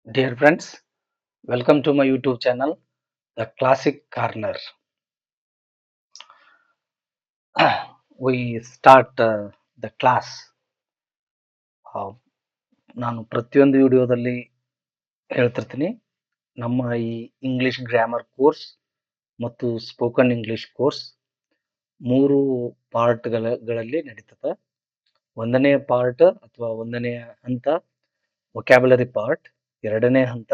Dear friends, welcome to my YouTube channel, The Classic Corner. We start the class. Uh, ನಾನು ಪ್ರತಿಯೊಂದು ವಿಡಿಯೋದಲ್ಲಿ ಹೇಳ್ತಿರ್ತೀನಿ ನಮ್ಮ ಈ ಇಂಗ್ಲಿಷ್ ಗ್ರಾಮರ್ ಕೋರ್ಸ್ ಮತ್ತು ಸ್ಪೋಕನ್ ಇಂಗ್ಲಿಷ್ ಕೋರ್ಸ್ ಮೂರು ಪಾರ್ಟ್ಗಳಲ್ಲಿ ನಡೀತದೆ. ಒಂದನೇ ಪಾರ್ಟ್ ಅಥವಾ ಒಂದನೇ ಹಂತ ವೊಕ್ಯಾಬುಲರಿ ಪಾರ್ಟ್, ಎರಡನೇ ಹಂತ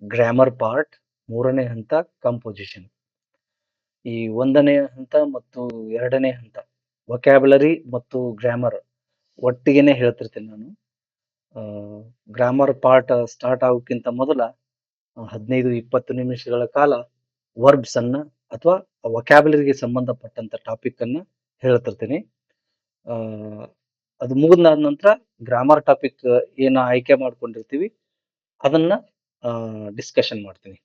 ಗ್ರಾಮರ್ ಪಾರ್ಟ್, ಮೂರನೇ ಹಂತ ಕಂಪೋಸಿಷನ್. ಈ ಒಂದನೇ ಹಂತ ಮತ್ತು ಎರಡನೇ ಹಂತ ವೊಕ್ಯಾಬುಲರಿ ಮತ್ತು ಗ್ರಾಮರ್ ಒಟ್ಟಿಗೆನೆ ಹೇಳ್ತಿರ್ತೀನಿ ನಾನು. ಗ್ರಾಮರ್ ಪಾರ್ಟ್ ಸ್ಟಾರ್ಟ್ ಆಗೋಕ್ಕಿಂತ ಮೊದಲ 15-20 ನಿಮಿಷಗಳ ಕಾಲ ವರ್ಬ್ಸ್ ಅನ್ನ ಅಥವಾ ವೊಕ್ಯಾಬುಲರಿಗೆ ಸಂಬಂಧಪಟ್ಟಂತ ಟಾಪಿಕ್ ಅನ್ನ ಹೇಳ್ತಿರ್ತೀನಿ. ಅದು ಮುಗಿದಾದ ನಂತರ ಗ್ರಾಮರ್ ಟಾಪಿಕ್ ಏನ ಆಯ್ಕೆ ಮಾಡ್ಕೊಂಡಿರ್ತೀವಿ ಅದನ್ನ ಡಿಸ್ಕಷನ್ ಮಾಡ್ತೀನಿ.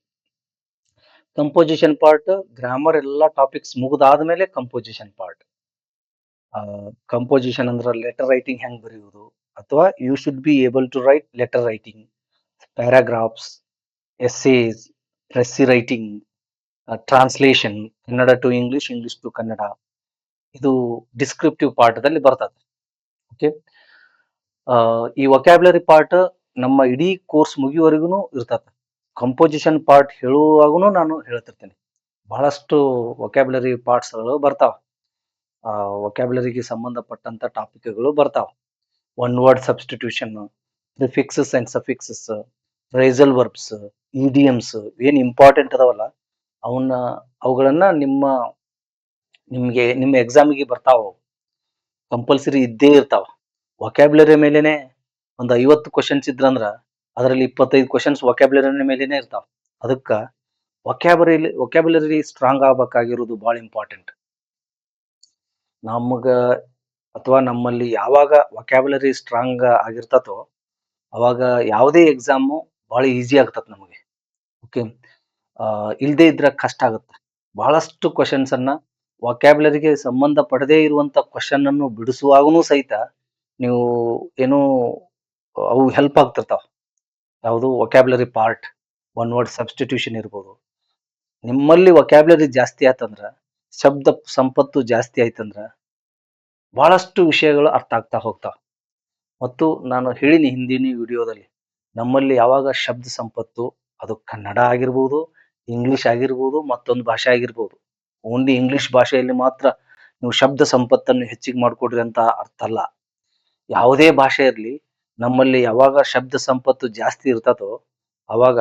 ಕಂಪೋಸಿಷನ್ ಪಾರ್ಟ್ ಗ್ರಾಮರ್ ಎಲ್ಲ ಟಾಪಿಕ್ಸ್ ಮುಗಿದಾದ್ಮೇಲೆ ಕಂಪೋಸಿಷನ್ ಪಾರ್ಟ್. ಕಂಪೋಸಿಷನ್ ಅಂದ್ರೆ ಲೆಟರ್ ರೈಟಿಂಗ್ ಹೆಂಗ್ ಬರೆಯುವುದು, ಅಥವಾ you should be able to write letter writing, paragraphs, essays, precis writing, translation, Kannada to English, English to Kannada. ಇದು ಡಿಸ್ಕ್ರಿಪ್ಟಿವ್ ಪಾರ್ಟ್ ದಲ್ಲಿ ಬರ್ತದೆ. ಓಕೆ, ಈ ವೊಕ್ಯಾಬುಲರಿ ಪಾರ್ಟ್ ನಮ್ಮ ಇಡೀ ಕೋರ್ಸ್ ಮುಗಿಯುವವರೆಗೂ ಇರ್ತದೆ. ಕಂಪೋಸಿಷನ್ ಪಾರ್ಟ್ ಹೇಳುವಾಗೂ ನಾನು ಹೇಳ್ತಿರ್ತೀನಿ. ಬಹಳಷ್ಟು ವೊಕ್ಯಾಬುಲರಿ ಪಾರ್ಟ್ಸ್ಗಳು ಬರ್ತಾವ. ವೊಕ್ಯಾಬುಲರಿಗೆ ಸಂಬಂಧಪಟ್ಟಂತ ಟಾಪಿಕ್ಗಳು ಬರ್ತಾವ. One word substitution, prefixes and suffixes, phrasal verbs, idioms ಏನ್ ಇಂಪಾರ್ಟೆಂಟ್ ಅದಾವಲ್ಲ ಅವುಗಳನ್ನ ನಿಮ್ಮ ಎಕ್ಸಾಮಿಗೆ ಬರ್ತಾವ. ಕಂಪಲ್ಸರಿ ಇದ್ದೇ ಇರ್ತಾವ. ವೊಕ್ಯಾಬುಲರಿ ಮೇಲೆನೆ ಒಂದು 50 ಕ್ವಶನ್ಸ್ ಇದ್ರಂದ್ರ ಅದರಲ್ಲಿ 25 ಕ್ವಶನ್ಸ್ ವೊಕ್ಯಾಬುಲರಿ ಮೇಲೆನೆ ಇರ್ತಾವ. ಅದಕ್ಕ ವೊಕ್ಯಾಬುಲರಿ ಸ್ಟ್ರಾಂಗ್ ಆಗ್ಬೇಕಾಗಿರೋದು ಬಹಳ ಇಂಪಾರ್ಟೆಂಟ್. ನಮಗ ಅಥವಾ ನಮ್ಮಲ್ಲಿ ಯಾವಾಗ ವೊಕ್ಯಾಬುಲರಿ ಸ್ಟ್ರಾಂಗ್ ಆಗಿರ್ತತೋ ಅವಾಗ ಯಾವುದೇ ಎಕ್ಸಾಮು ಬಹಳ ಈಸಿ ಆಗ್ತದೆ ನಮಗೆ. ಓಕೆ, ಇಲ್ದೇ ಇದ್ರೆ ಕಷ್ಟ ಆಗುತ್ತೆ. ಬಹಳಷ್ಟು ಕ್ವಶನ್ಸ್ ಅನ್ನ ವೊಕ್ಯಾಬುಲರಿಗೆ ಸಂಬಂಧ ಪಡದೇ ಇರುವಂತ ಕ್ವಶನ್ ಅನ್ನು ಬಿಡಿಸುವಾಗೂ ಸಹಿತ ನೀವು ಏನೋ ಅವು ಹೆಲ್ಪ್ ಆಗ್ತಿರ್ತಾವ. ಯಾವುದು vocabulary part, one word substitution ಇರ್ಬೋದು. ನಿಮ್ಮಲ್ಲಿ ವೊಕ್ಯಾಬುಲರಿ ಜಾಸ್ತಿ ಆಯ್ತಂದ್ರ, ಶಬ್ದ ಸಂಪತ್ತು ಜಾಸ್ತಿ ಆಯ್ತಂದ್ರ ಬಹಳಷ್ಟು ವಿಷಯಗಳು ಅರ್ಥ ಆಗ್ತಾ ಹೋಗ್ತಾವ. ಮತ್ತು ನಾನು ಹೇಳಿನಿ ಹಿಂದಿನ ವಿಡಿಯೋದಲ್ಲಿ, ನಮ್ಮಲ್ಲಿ ಯಾವಾಗ ಶಬ್ದ ಸಂಪತ್ತು, ಅದು ಕನ್ನಡ ಆಗಿರ್ಬೋದು, ಇಂಗ್ಲಿಷ್ ಆಗಿರ್ಬೋದು, ಮತ್ತೊಂದು ಭಾಷೆ ಆಗಿರ್ಬೋದು, ಓನ್ಲಿ ಇಂಗ್ಲಿಷ್ ಭಾಷೆಯಲ್ಲಿ ಮಾತ್ರ ನೀವು ಶಬ್ದ ಸಂಪತ್ತನ್ನು ಹೆಚ್ಚಿಗೆ ಮಾಡ್ಕೊಡ್ರಿ ಅಂತ ಅರ್ಥ ಅಲ್ಲ. ಯಾವುದೇ ಭಾಷೆ ಇರಲಿ, ನಮ್ಮಲ್ಲಿ ಯಾವಾಗ ಶಬ್ದ ಸಂಪತ್ತು ಜಾಸ್ತಿ ಇರ್ತದೋ ಅವಾಗ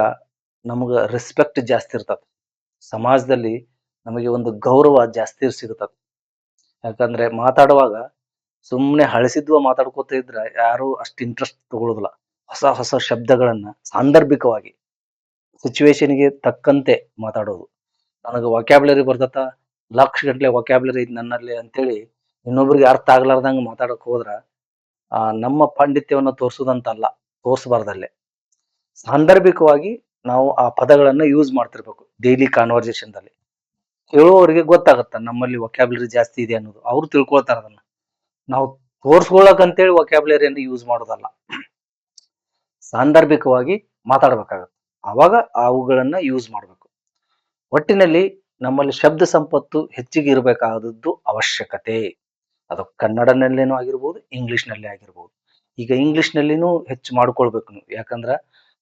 ನಮಗ ರೆಸ್ಪೆಕ್ಟ್ ಜಾಸ್ತಿ ಇರ್ತದೆ. ಸಮಾಜದಲ್ಲಿ ನಮಗೆ ಒಂದು ಗೌರವ ಜಾಸ್ತಿ ಸಿಗುತ್ತದೆ. ಯಾಕಂದ್ರೆ ಮಾತಾಡುವಾಗ ಸುಮ್ಮನೆ ಹಳಸಿದ್ವ ಮಾತಾಡ್ಕೋತ ಇದ್ರ ಯಾರು ಅಷ್ಟು ಇಂಟ್ರೆಸ್ಟ್ ತಗೊಳ್ಳೋದಿಲ್ಲ. ಹೊಸ ಹೊಸ ಶಬ್ದಗಳನ್ನ ಸಾಂದರ್ಭಿಕವಾಗಿ ಸಿಚುವೇಶನ್ಗೆ ತಕ್ಕಂತೆ ಮಾತಾಡೋದು. ನನಗೆ ವೊಕ್ಯಾಬುಲರಿ ಬರ್ತತ, ಲಕ್ಷ ಗಂಟ್ಲೆ ವೊಕ್ಯಾಬುಲರಿ ಐತಿ ನನ್ನಲ್ಲಿ ಅಂತೇಳಿ ಇನ್ನೊಬ್ರಿಗೆ ಅರ್ಥ ಆಗ್ಲಾರ್ದಂಗ ಮಾತಾಡಕ್ ಹೋದ್ರ ನಮ್ಮ ಪಾಂಡಿತ್ಯವನ್ನ ತೋರ್ಸುದಂತಲ್ಲ, ತೋರ್ಸ್ಬಾರ್ದಲ್ಲೇ. ಸಾಂದರ್ಭಿಕವಾಗಿ ನಾವು ಆ ಪದಗಳನ್ನ ಯೂಸ್ ಮಾಡ್ತಿರ್ಬೇಕು ಡೈಲಿ ಕಾನ್ವರ್ಸೇಷನ್ ದಲ್ಲಿ. ಹೇಳುವವರಿಗೆ ಗೊತ್ತಾಗತ್ತ ನಮ್ಮಲ್ಲಿ ವೊಕ್ಯಾಬುಲರಿ ಜಾಸ್ತಿ ಇದೆ ಅನ್ನೋದು. ಅವ್ರು ತಿಳ್ಕೊಳ್ತಾರ ಅದನ್ನ. ನಾವು ತೋರ್ಸ್ಕೊಳಕ್ ಅಂತೇಳಿ ವೊಕ್ಯಾಬುಲರಿಯನ್ನು ಯೂಸ್ ಮಾಡೋದಲ್ಲ, ಸಾಂದರ್ಭಿಕವಾಗಿ ಮಾತಾಡ್ಬೇಕಾಗತ್ತೆ. ಆವಾಗ ಅವುಗಳನ್ನ ಯೂಸ್ ಮಾಡ್ಬೇಕು. ಒಟ್ಟಿನಲ್ಲಿ ನಮ್ಮಲ್ಲಿ ಶಬ್ದ ಸಂಪತ್ತು ಹೆಚ್ಚಿಗೆ ಇರಬೇಕಾದದ್ದು ಅವಶ್ಯಕತೆ. ಅದು ಕನ್ನಡನಲ್ಲೇನೂ ಆಗಿರ್ಬೋದು, ಇಂಗ್ಲಿಷ್ನಲ್ಲೇ ಆಗಿರ್ಬೋದು. ಈಗ ಇಂಗ್ಲಿಷ್ನಲ್ಲಿನೂ ಹೆಚ್ಚು ಮಾಡ್ಕೊಳ್ಬೇಕು ನೀವು. ಯಾಕಂದ್ರ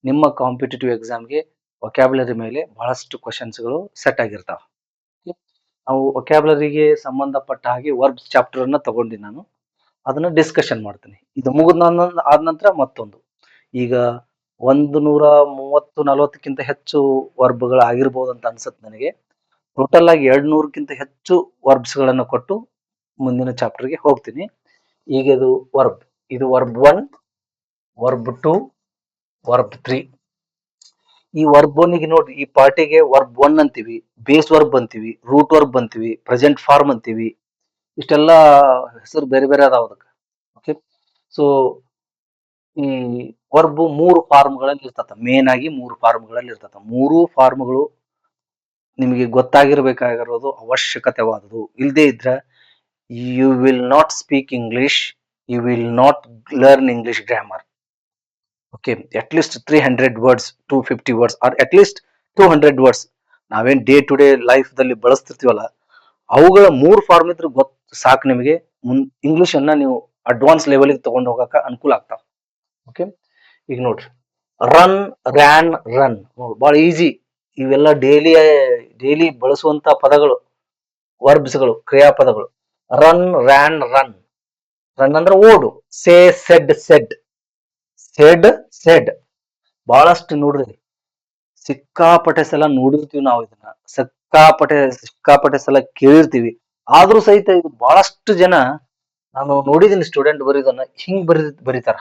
ನಿಮ್ಮ ಕಾಂಪಿಟೇಟಿವ್ ಎಕ್ಸಾಮ್ಗೆ ವೊಕ್ಯಾಬುಲರಿ ಮೇಲೆ ಬಹಳಷ್ಟು ಕ್ವಶನ್ಸ್ಗಳು ಸೆಟ್ ಆಗಿರ್ತಾವ. ನಾವು ವೊಕ್ಯಾಬುಲರಿಗೆ ಸಂಬಂಧಪಟ್ಟ ಹಾಗೆ ವರ್ಬ್ಸ್ ಚಾಪ್ಟರ್ ಅನ್ನ ತಗೊಂಡಿ ನಾನು ಅದನ್ನ ಡಿಸ್ಕಷನ್ ಮಾಡ್ತೀನಿ. ಇದು ಮುಗಿದ ಆದ ನಂತರ ಮತ್ತೊಂದು. ಈಗ 130-140ಕ್ಕಿಂತ ಹೆಚ್ಚು ವರ್ಬ್ಗಳು ಆಗಿರ್ಬೋದು ಅಂತ ಅನ್ಸುತ್ತೆ ನನಗೆ. ಟೋಟಲ್ ಆಗಿ 200ಕ್ಕಿಂತ ಹೆಚ್ಚು ವರ್ಬ್ಸ್ ಗಳನ್ನ ಕೊಟ್ಟು ಮುಂದಿನ ಚಾಪ್ಟರ್ಗೆ ಹೋಗ್ತೀನಿ. ಈಗ ಇದು ವರ್ಬ್, ಇದು ವರ್ಬ್ 1, ವರ್ಬ್ 2, ವರ್ಬ್ 3. ಈ ವರ್ಬ್ 1ಗೆ ನೋಡ್ರಿ, ಈ ಪಾರ್ಟಿಗೆ ವರ್ಬ್ 1 ಅಂತೀವಿ, ಬೇಸ್ ವರ್ಬ್ ಅಂತೀವಿ, ರೂಟ್ ವರ್ಬ್ ಅಂತೀವಿ, ಪ್ರೆಸೆಂಟ್ ಫಾರ್ಮ್ ಅಂತೀವಿ. ಇಷ್ಟೆಲ್ಲ ಹೆಸರು ಬೇರೆ ಬೇರೆ ಅದಾವ ಅದಕ್ಕೆ. ಓಕೆ, ಸೊ ಈ ವರ್ಬ್ 3 ಫಾರ್ಮ್ಗಳಲ್ಲಿ ಇರ್ತದ. ಮೇನ್ ಆಗಿ 3 ಫಾರ್ಮ್ಗಳಲ್ಲಿ ಇರ್ತದ. 3 ಫಾರ್ಮ್ಗಳು ನಿಮಗೆ ಗೊತ್ತಾಗಿರ್ಬೇಕಾಗಿರೋದು ಅವಶ್ಯಕತೆವಾದದು. ಇಲ್ಲದೆ ಇದ್ರ you will not speak English, you will not learn English grammar. Okay, at least 300 words, 250 words or at least 200 words ನಾವೇನ್ ಡೇ ಟು ಡೇ ಲೈಫ್ ದಲ್ಲಿ ಬಳಸ್ತಿರ್ತೀವಲ್ಲ, ಅವುಗಳ 3 ಫಾರ್ಮ್ ಇದ್ರೆ ಗೊತ್ತು ಸಾಕು ನಿಮಗೆ. ಇಂಗ್ಲಿಷ್ ಅನ್ನ ನೀವು ಅಡ್ವಾನ್ಸ್ ಲೆವೆಲ್ಗೆ ತಗೊಂಡು ಹೋಗಕ ಅನುಕೂಲ ಆಗ್ತಾವ. ಓಕೆ, ಈಗ ನೋಡ್ರಿ, ರನ್, ರ್ಯಾನ್, ರನ್ ಬಹಳ ಈಸಿ. ಇವೆಲ್ಲ ಡೈಲಿ ಬಳಸುವಂತ ಪದಗಳು, ವರ್ಬ್ಸ್ಗಳು, ಕ್ರಿಯಾಪದಗಳು. Run, ran, run. ರನ್ ಅಂದ್ರೆ ಓಡು. ಸೇ, ಸೆಡ್, ಸೆಡ್. ಸೆಡ್, ಸೆಡ್ ಬಹಳಷ್ಟು ನೋಡ್ರಿ, ಸಿಕ್ಕಾಪಟ್ಟೆ ಸಲ ನೋಡಿರ್ತೀವಿ ನಾವು ಇದನ್ನ, ಸಿಕ್ಕಾಪಟ್ಟೆ ಸಲ ಕೇಳಿರ್ತೀವಿ. ಆದ್ರೂ ಸಹಿತ ಇದು ಬಹಳಷ್ಟು ಜನ, ನಾನು ನೋಡಿದೀನಿ ಸ್ಟೂಡೆಂಟ್ ಬರೀದನ್ನ ಹಿಂಗ್ ಬರೀತಾರ.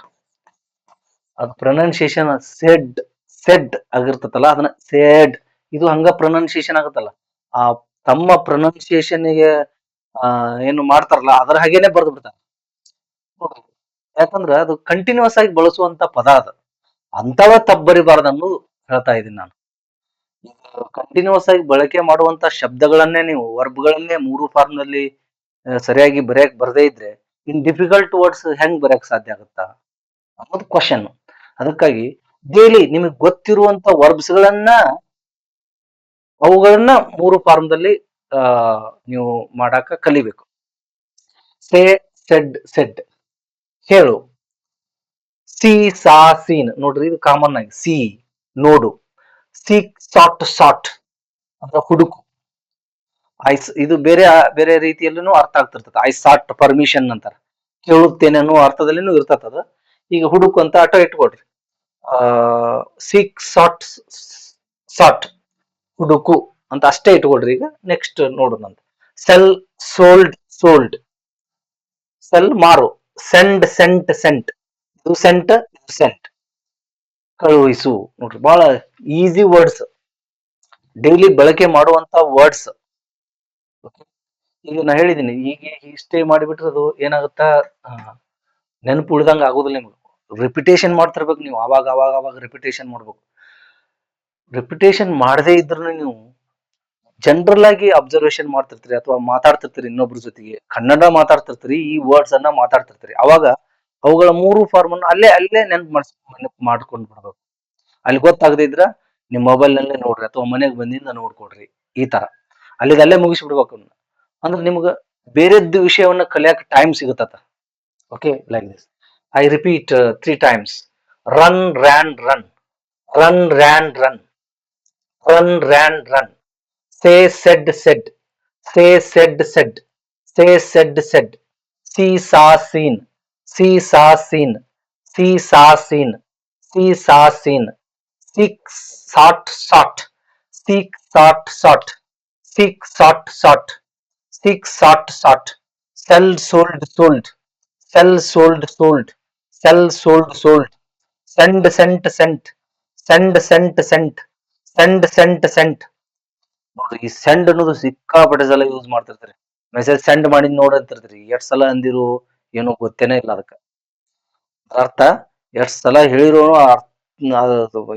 ಅದು ಪ್ರೊನೌನ್ಸಿಯೇಷನ್ ಸೆಡ್, ಸೆಡ್ ಆಗಿರ್ತತಲ್ಲ, ಅದನ್ನ ಸೆಡ್, ಇದು ಹಂಗ ಪ್ರೊನೌನ್ಸಿಯೇಷನ್ ಆಗುತ್ತಲ್ಲ. ಆ ತಮ್ಮ ಪ್ರೊನೌನ್ಸಿಯೇಷನ್ ಗೆ ಏನು ಮಾಡ್ತಾರಲ್ಲ ಅದ್ರ ಹಾಗೇನೆ ಬರ್ದು ಬಿಡ್ತಾರೆ. ಯಾಕಂದ್ರೆ ಅದು ಕಂಟಿನ್ಯೂಸ್ ಆಗಿ ಬಳಸುವಂತ ಪದ ಅದು, ಅಂತವ ತಪ್ಪು ಬರಿಬಾರ್ದು ಅನ್ನೋದು ಹೇಳ್ತಾ ಇದ್ದೀನಿ ನಾನು. ಕಂಟಿನ್ಯೂಸ್ ಆಗಿ ಬಳಕೆ ಮಾಡುವಂತ ಶಬ್ದಗಳನ್ನೇ ನೀವು, ವರ್ಬ್ಗಳನ್ನೇ 3 ಫಾರ್ಮ್ ನಲ್ಲಿ ಸರಿಯಾಗಿ ಬರೆಯಕ್ ಬರದೇ ಇದ್ರೆ, ಇನ್ ಡಿಫಿಕಲ್ಟ್ ವರ್ಡ್ಸ್ ಹೆಂಗ್ ಬರೆಯಕ್ ಸಾಧ್ಯ ಆಗುತ್ತಾ ಅನ್ನೋದು ಕ್ವಶನ್. ಅದಕ್ಕಾಗಿ ಡೈಲಿ ನಿಮಗೆ ಗೊತ್ತಿರುವಂತ ವರ್ಬ್ಸ್ ಗಳನ್ನ, ಅವುಗಳನ್ನ 3 ಫಾರ್ಮ್ ದಲ್ಲಿ ನೀವು ಮಾಡಾಕ ಕಲಿಬೇಕು. ಸೇ, ಸೆಡ್, ಸೆಡ್ ಹೇಳು. ಸಿ, ಸಾ, ಸೀನ್ ನೋಡ್ರಿ, ಇದು ಕಾಮನ್ ಆಗಿ ಸಿ ನೋಡು. ಸೀಕ್, ಸಾಟ್, ಸಾಟ್ ಅಂದ್ರೆ ಹುಡುಕು. ಇದು ಬೇರೆ ಬೇರೆ ರೀತಿಯಲ್ಲೂ ಅರ್ಥ ಆಗ್ತಿರ್ತದೆ. ಐ ಸಾಟ್ ಪರ್ಮಿಷನ್ ಅಂತಾರೆ, ಕೇಳುತ್ತೇನೆ ಅನ್ನೋ ಅರ್ಥದಲ್ಲಿನೂ ಇರ್ತದ. ಈಗ ಹುಡುಕು ಅಂತ ಆಟೋ ಇಟ್ಕೊಡ್ರಿ, ಸೀಕ್, ಸಾಟ್, ಸಾಟ್ ಹುಡುಕು ಅಂತ ಅಷ್ಟೇ ಇಟ್ಕೊಡ್ರಿ. ಈಗ ನೆಕ್ಸ್ಟ್ ನೋಡೋಣ ಅಂತ. Sell, sold, sold. ಸೆಲ್ ಮಾರು. Send, sent, sent. ಇದು ಸೆಂಟ್, ಇದು ಸೆಂಟ್. ಕಳುಹಿಸು. ನೋಡ್ರಿ, ಬಹಳ ಈಸಿ ವರ್ಡ್ಸ್, ಡೈಲಿ ಬಳಕೆ ಮಾಡುವಂತ ವರ್ಡ್ಸ್. ಈಗ ನಾ ಹೇಳಿದೀನಿ, ಈಗ ಇಷ್ಟೇ ಮಾಡಿಬಿಟ್ರೆ ಅದು ಏನಾಗುತ್ತಾ, ನೆನಪು ಉಳಿದಂಗ ಆಗೋದಿಲ್ಲ ನಿಮ್ಗೆ. ರಿಪಿಟೇಷನ್ ಮಾಡ್ತಿರ್ಬೇಕು ನೀವು, ಅವಾಗ ಅವಾಗ ಅವಾಗ ರಿಪಿಟೇಷನ್ ಮಾಡ್ಬೇಕು. ರಿಪಿಟೇಷನ್ ಮಾಡದೇ ಇದ್ರು ನೀವು ಜನರಲ್ ಆಗಿ ಅಬ್ಸರ್ವೇಷನ್ ಮಾಡ್ತಿರ್ತೀರಿ, ಅಥವಾ ಮಾತಾಡ್ತಿರ್ತೀರಿ ಇನ್ನೊಬ್ರ ಜೊತೆಗೆ, ಕನ್ನಡ ಮಾತಾಡ್ತಿರ್ತೀರಿ, ಈ ವರ್ಡ್ಸ್ ಅನ್ನ ಮಾತಾಡ್ತಿರ್ತೀರಿ. ಅವಾಗ ಅವುಗಳ 3 ಫಾರ್ಮ್ ಅನ್ನು ಅಲ್ಲೇ ನೆನಪು ಮಾಡ್ಕೊಂಡು ಬಿಡ್ಬೇಕು. ಅಲ್ಲಿ ಗೊತ್ತಾಗದೇ ಇದ್ರ ನಿಮ್ ಮೊಬೈಲ್ ನಲ್ಲೇ ನೋಡ್ರಿ, ಅಥವಾ ಮನೆಗೆ ಬಂದಿಂದ ನೋಡ್ಕೊಡ್ರಿ. ಈ ತರ ಅಲ್ಲೇ ಮುಗಿಸ್ಬಿಡ್ಬೇಕು. ಅಂದ್ರೆ ನಿಮ್ಗ ಬೇರೆದ್ದು ವಿಷಯವನ್ನ ಕಲಿಯಕ್ ಟೈಮ್ ಸಿಗುತ್ತ. Okay, like this I repeat 3 times. Run, ran, run. Run, ran, run. Run, ran, run. Say, shed, shed. Say, shed, shed. Say, shed, shed. C, saw, scene. C, saw, scene. C, saw, scene. C, saw, scene. Seek, sought, sought. Seek, sought, sought. Seek, sought, sought. Seek, sought, sought. Sell, sold, sold. Sell, sold, sold. Sell, sold, sold. Send, sent, sent. Send, sent, sent. Send, sent, sent. ನೋಡ್ರಿ, ಈ send ಅನ್ನೋದು ಸಿಕ್ಕಾಪಟ್ಟೆ ಸಲ use ಮಾಡ್ತಿರ್ತೀರಿ. Message send ಮಾಡಿ ನೋಡಂತಿರ್ತೀರಿ, ಎಷ್ಟ್ ಸಲ ಅಂದಿರು ಏನೋ ಗೊತ್ತೇನೆ ಇಲ್ಲ ಅದಕ್ಕೆ. ಅರ್ಥ ಎಷ್ಟ್ ಸಲ ಹೇಳಿರೋ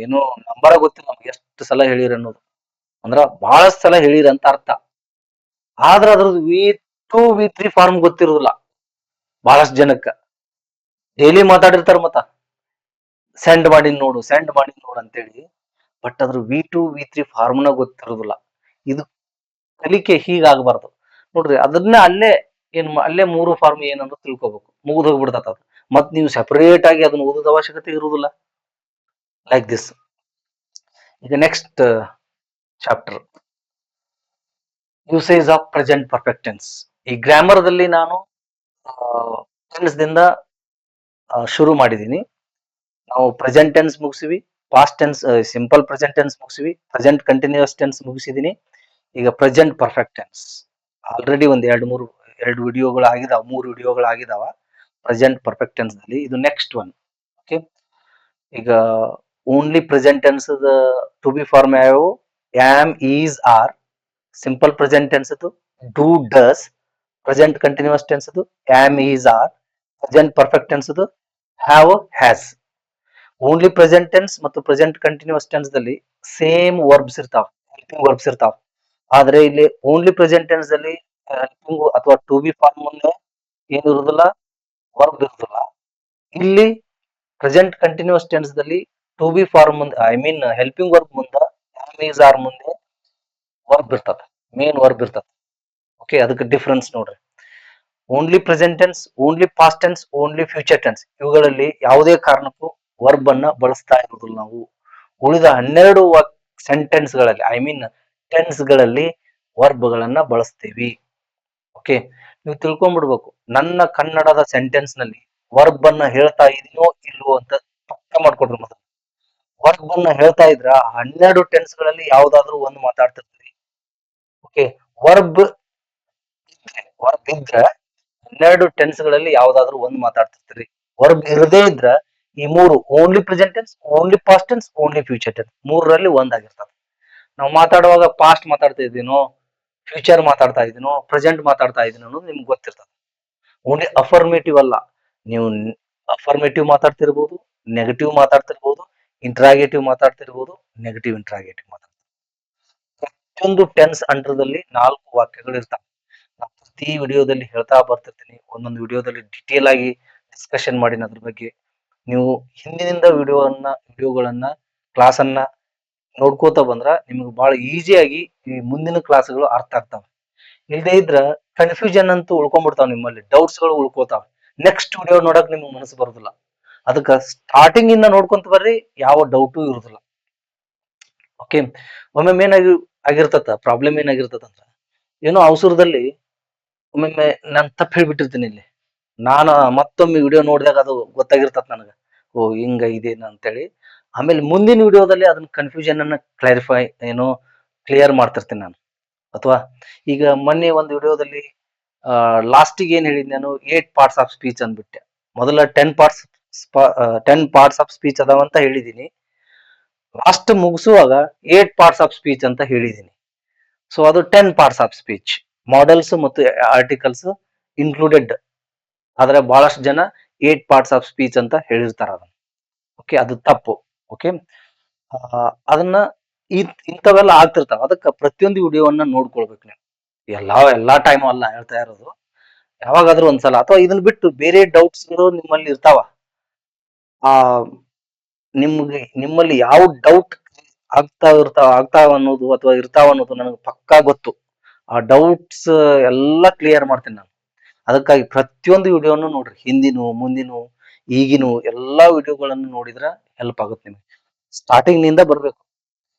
ಏನೋ ನಂಬರ ಗೊತ್ತಿಲ್ಲ ನಮ್ಗೆ, ಎಷ್ಟು ಸಲ ಹೇಳಿರಿ ಅನ್ನೋದು. ಅಂದ್ರ ಬಹಳಷ್ಟು ಸಲ ಹೇಳಿರಿ ಅಂತ ಅರ್ಥ. ಆದ್ರ ಅದ್ರದ್ದು V2 V3 ಫಾರ್ಮ್ ಗೊತ್ತಿರೋದಿಲ್ಲ ಬಹಳಷ್ಟು ಜನಕ್ಕ. ಡೈಲಿ ಮಾತಾಡಿರ್ತಾರ ಮತ್ತ, ಸೆಂಡ್ ಮಾಡಿ ನೋಡು, ಸೆಂಡ್ ಮಾಡಿ ನೋಡು ಅಂತೇಳಿ. ಬಟ್ ಅದ್ರ V2 V3 ಫಾರ್ಮ್ನ ಗೊತ್ತಿರೋದಿಲ್ಲ. ಇದು ಕಲಿಕೆ ಹೀಗಾಗಬಾರ್ದು. ನೋಡ್ರಿ, ಅದನ್ನ ಅಲ್ಲೇ 3 ಫಾರ್ಮ್ ಏನಂತ ತಿಳ್ಕೊಬೇಕು, ಮುಗಿದು ಹೋಗ್ಬಿಡ್ತದ ಅದು. ಮತ್ ನೀವು ಸೆಪರೇಟ್ ಆಗಿ ಅದನ್ನ ಓದೋದ ಅವಶ್ಯಕತೆ ಇರುವುದಿಲ್ಲ. Like this. ಈಗ next chapter, usage of present perfect tense. ಈ ಗ್ರಾಮರ್ ದಲ್ಲಿ ನಾನು ಟೆನ್ಸ್ ದಿಂದ ಶುರು ಮಾಡಿದೀನಿ. ನಾವು ಪ್ರೆಸೆಂಟ್ ಟೆನ್ಸ್ ಮುಗಿಸಿವಿ, past tense, simple present tense ಮುಗಿಸಿವಿ, ಪ್ರೆಸೆಂಟ್ ಕಂಟಿನ್ಯೂಸ್ ಟೆನ್ಸ್ ಮುಗಿಸಿದೀನಿ. ಈಗ ಪ್ರೆಸೆಂಟ್ ಪರ್ಫೆಕ್ಟ್ ಟೆನ್ಸ್ ಆಲ್ರೆಡಿ ಒಂದ್ 2 ವಿಡಿಯೋಗಳು ಆಗಿದಾವ, 3 ವಿಡಿಯೋಗಳು ಆಗಿದಾವ ಪ್ರೆಸೆಂಟ್ ಪರ್ಫೆಕ್ಟ್ ಟೆನ್ಸ್ ನಲ್ಲಿ. ಇದು ನೆಕ್ಸ್ಟ್ ಒನ್. ಓಕೆ, ಈಗ only present tense to be form ಯಾವ್ಯಾವು? Am, is, are. Simple present tense do, does. Present continuous tense am, is, are. Present perfect tense have, has. Only present tense ಮತ್ತು present continuous tense ದಲ್ಲಿ same verbs ಇರ್ತಾವ, helping verbs ಇರ್ತಾವ. ಆದ್ರೆ ಇಲ್ಲಿ only present tense ಅಲ್ಲಿ helping ಅಥವಾ to be form ಮುಂದೆ ಏನಿರುವುದಿಲ್ಲ, ವರ್ಬ್ ಇರುವುದಿಲ್ಲ. ಇಲ್ಲಿ ಪ್ರೆಸೆಂಟ್ ಕಂಟಿನ್ಯೂಸ್ ಟೆನ್ಸ್ ದಲ್ಲಿ ಟು ಬಿ ಫಾರ್ಮ್ ಮುಂದೆ ಐ ಮೀನ್ ಹೆಲ್ಪಿಂಗ್ ವರ್ಬ್ ಮುಂದೆ ಆಮ್ ಈಸ್ ಆರ್ ಮುಂದೆ ವರ್ಬ್ ಇರ್ತದ, ಮೇನ್ ವರ್ಬ್ ಇರ್ತದ. ಓಕೆ, ಅದಕ್ಕೆ ಡಿಫ್ರೆನ್ಸ್ ನೋಡ್ರಿ. Only present tense, only past tense, only future tense, ಇವುಗಳಲ್ಲಿ ಯಾವುದೇ ಕಾರಣಕ್ಕೂ ವರ್ಬ್ ಅನ್ನ ಬಳಸ್ತಾ ಇರುವುದಿಲ್ಲ ನಾವು. ಉಳಿದ 12 ಸೆಂಟೆನ್ಸ್ ಗಳಲ್ಲಿ ಐ ಮೀನ್ ಟೆನ್ಸ್ ಗಳಲ್ಲಿ ವರ್ಬ್ ಗಳನ್ನ ಬಳಸ್ತೀವಿ. ಓಕೆ, ನೀವು ತಿಳ್ಕೊಂಡ್ಬಿಡ್ಬೇಕು, ನನ್ನ ಕನ್ನಡದ ಸೆಂಟೆನ್ಸ್ ನಲ್ಲಿ ವರ್ಬ್ ಅನ್ನ ಹೇಳ್ತಾ ಇದೀನೋ ಇಲ್ವೋ ಅಂತ ಪಕ್ಕ ಮಾಡ್ಕೊಡ್ರಿ. ಮೊದಲು ವರ್ಬ್ ಅನ್ನ ಹೇಳ್ತಾ ಇದ್ರ 12 ಟೆನ್ಸ್ ಗಳಲ್ಲಿ ಯಾವ್ದಾದ್ರು ಒಂದು ಮಾತಾಡ್ತಿರ್ತೀವಿ. ಓಕೆ, ವರ್ಬ್ ವರ್ಬ್ ಇದ್ರ 12 ಟೆನ್ಸ್ ಗಳಲ್ಲಿ ಯಾವ್ದಾದ್ರು ಒಂದು ಮಾತಾಡ್ತಿರ್ತೀರಿ. ವರ್ಬ್ ಇರದೇ ಇದ್ರ ಈ ಮೂರು only present tense, only past tense, only future tense, ಮೂರರಲ್ಲಿ ಒಂದಾಗಿರ್ತದೆ. ನಾವು ಮಾತಾಡುವಾಗ ಪಾಸ್ಟ್ ಮಾತಾಡ್ತಾ ಇದೀನೋ, ಫ್ಯೂಚರ್ ಮಾತಾಡ್ತಾ ಇದೀನೋ, ಪ್ರೆಸೆಂಟ್ ಮಾತಾಡ್ತಾ ಇದೀನೋ ಅನ್ನೋದು ನಿಮ್ಗೆ ಗೊತ್ತಿರ್ತದೆ. ಓನ್ಲಿ ಅಫರ್ಮೇಟಿವ್ ಅಲ್ಲ, ನೀವು ಅಫರ್ಮೇಟಿವ್ ಮಾತಾಡ್ತಿರ್ಬೋದು, ನೆಗೆಟಿವ್ ಮಾತಾಡ್ತಿರ್ಬೋದು, ಇಂಟ್ರಾಗೇಟಿವ್ ಮಾತಾಡ್ತಿರ್ಬೋದು, ನೆಗೆಟಿವ್ ಇಂಟ್ರಾಗೇಟಿವ್ ಮಾತಾಡ್ತಿರ್ಬೋದು. ಪ್ರತಿಯೊಂದು ಟೆನ್ಸ್ ಅಂಡರ್ದಲ್ಲಿ 4 ವಾಕ್ಯಗಳು ಇರ್ತಾವೆ. ನಾನು ಪ್ರತಿ ವಿಡಿಯೋದಲ್ಲಿ ಹೇಳ್ತಾ ಬರ್ತಿರ್ತೀನಿ, ಒಂದೊಂದು ವಿಡಿಯೋದಲ್ಲಿ ಡಿಟೇಲ್ ಆಗಿ ಡಿಸ್ಕಷನ್ ಮಾಡಿನ ಅದ್ರ ಬಗ್ಗೆ. ನೀವು ಹಿಂದಿನಿಂದ ವಿಡಿಯೋಗಳನ್ನ ಕ್ಲಾಸ್ ಅನ್ನ ನೋಡ್ಕೋತಾ ಬಂದ್ರ ನಿಮ್ಗೆ ಬಹಳ ಈಸಿಯಾಗಿ ಈ ಮುಂದಿನ ಕ್ಲಾಸ್ಗಳು ಅರ್ಥ ಆಗ್ತಾವ. ಇಲ್ಲದೆ ಇದ್ರ ಕನ್ಫ್ಯೂಷನ್ ಅಂತೂ ಉಳ್ಕೊಂಡ್ಬಿಡ್ತಾವ, ನಿಮ್ಮಲ್ಲಿ ಡೌಟ್ಸ್ ಗಳು ಉಳ್ಕೋತಾವ. ನೆಕ್ಸ್ಟ್ ವಿಡಿಯೋ ನೋಡಕ್ ನಿಮ್ಗೆ ಮನಸ್ಸು ಬರುದಿಲ್ಲ. ಅದಕ್ಕೆ ಸ್ಟಾರ್ಟಿಂಗ್ ಇಂದ ನೋಡ್ಕೊಂತ ಬರ್ರಿ, ಯಾವ ಡೌಟು ಇರುದಿಲ್ಲ. ಓಕೆ, ಒಮ್ಮೆ ಆಗಿರ್ತತ ಪ್ರಾಬ್ಲಮ್ ಏನಾಗಿರ್ತದಂದ್ರ, ಏನೋ ಅವಸರದಲ್ಲಿ ಒಮ್ಮೊಮ್ಮೆ ನಾನು ತಪ್ಪು ಹೇಳ್ಬಿಟ್ಟಿರ್ತೀನಿ ಇಲ್ಲಿ. ನಾನು ಮತ್ತೊಮ್ಮೆ ವಿಡಿಯೋ ನೋಡಿದಾಗ ಅದು ಗೊತ್ತಾಗಿರ್ತದ ನನಗೆ, ಓ ಹಿಂಗ ಇದೇನ ಅಂತೇಳಿ. ಆಮೇಲೆ ಮುಂದಿನ ವಿಡಿಯೋದಲ್ಲಿ ಅದನ್ನ ಕನ್ಫ್ಯೂಷನ್ ಅನ್ನ ಕ್ಲಾರಿಫೈ ಏನೋ ಕ್ಲಿಯರ್ ಮಾಡ್ತಿರ್ತೀನಿ ನಾನು. ಅಥವಾ ಈಗ ಮೊನ್ನೆ ಒಂದು ವಿಡಿಯೋದಲ್ಲಿ ಲಾಸ್ಟಿಗೆ ಏನ್ ಹೇಳಿದ್ ನಾನು 8 ಪಾರ್ಟ್ಸ್ ಆಫ್ ಸ್ಪೀಚ್ ಅಂದ್ಬಿಟ್ಟೆ. ಮೊದಲ 10 ಪಾರ್ಟ್ಸ್ ಆಫ್ ಸ್ಪೀಚ್ ಅದಾವಂತ ಹೇಳಿದೀನಿ. ಲಾಸ್ಟ್ ಮುಗಿಸುವಾಗ 8 ಪಾರ್ಟ್ಸ್ ಆಫ್ ಸ್ಪೀಚ್ ಅಂತ ಹೇಳಿದೀನಿ. ಸೊ ಅದು 10 ಪಾರ್ಟ್ಸ್ ಆಫ್ ಸ್ಪೀಚ್, ಮಾಡೆಲ್ಸ್ ಮತ್ತು ಆರ್ಟಿಕಲ್ಸ್ ಇನ್ಕ್ಲೂಡೆಡ್. ಆದ್ರೆ ಬಹಳಷ್ಟು ಜನ 8 ಪಾರ್ಟ್ಸ್ ಆಫ್ ಸ್ಪೀಚ್ ಅಂತ ಹೇಳಿರ್ತಾರ ಅದನ್ನ. ಓಕೆ, ಅದು ತಪ್ಪು. ಓಕೆ, ಅದನ್ನ ಇಂಥವೆಲ್ಲ ಆಗ್ತಿರ್ತಾವ. ಅದಕ್ಕೆ ಪ್ರತಿಯೊಂದು ವಿಡಿಯೋವನ್ನ ನೋಡ್ಕೊಳ್ಬೇಕು ನೀವು. ಎಲ್ಲಾ ಟೈಮ್ ಅಲ್ಲ ಹೇಳ್ತಾ ಇರೋದು, ಯಾವಾಗಾದ್ರೂ ಒಂದ್ಸಲ. ಅಥವಾ ಇದನ್ನ ಬಿಟ್ಟು ಬೇರೆ ಡೌಟ್ಸ್ ನಿಮ್ಮಲ್ಲಿ ಇರ್ತಾವ, ಆ ನಿಮ್ಮಲ್ಲಿ ಯಾವ ಡೌಟ್ ಆಗ್ತಾವ ಅನ್ನೋದು ಅಥವಾ ಇರ್ತಾವ ಅನ್ನೋದು ನನಗೆ ಪಕ್ಕಾ ಗೊತ್ತು. ಆ ಡೌಟ್ಸ್ ಎಲ್ಲ ಕ್ಲಿಯರ್ ಮಾಡ್ತೀನಿ ನಾನು. ಅದಕ್ಕಾಗಿ ಪ್ರತಿಯೊಂದು ವಿಡಿಯೋನು ನೋಡ್ರಿ, ಹಿಂದಿನ ಮುಂದಿನ ಈಗಿನ ಎಲ್ಲಾ ವಿಡಿಯೋಗಳನ್ನು ನೋಡಿದ್ರ ಹೆಲ್ಪ್ ಆಗುತ್ತೆ ನಿಮ್ಗೆ. ಸ್ಟಾರ್ಟಿಂಗ್ ನಿಂದ ಬರ್ಬೇಕು,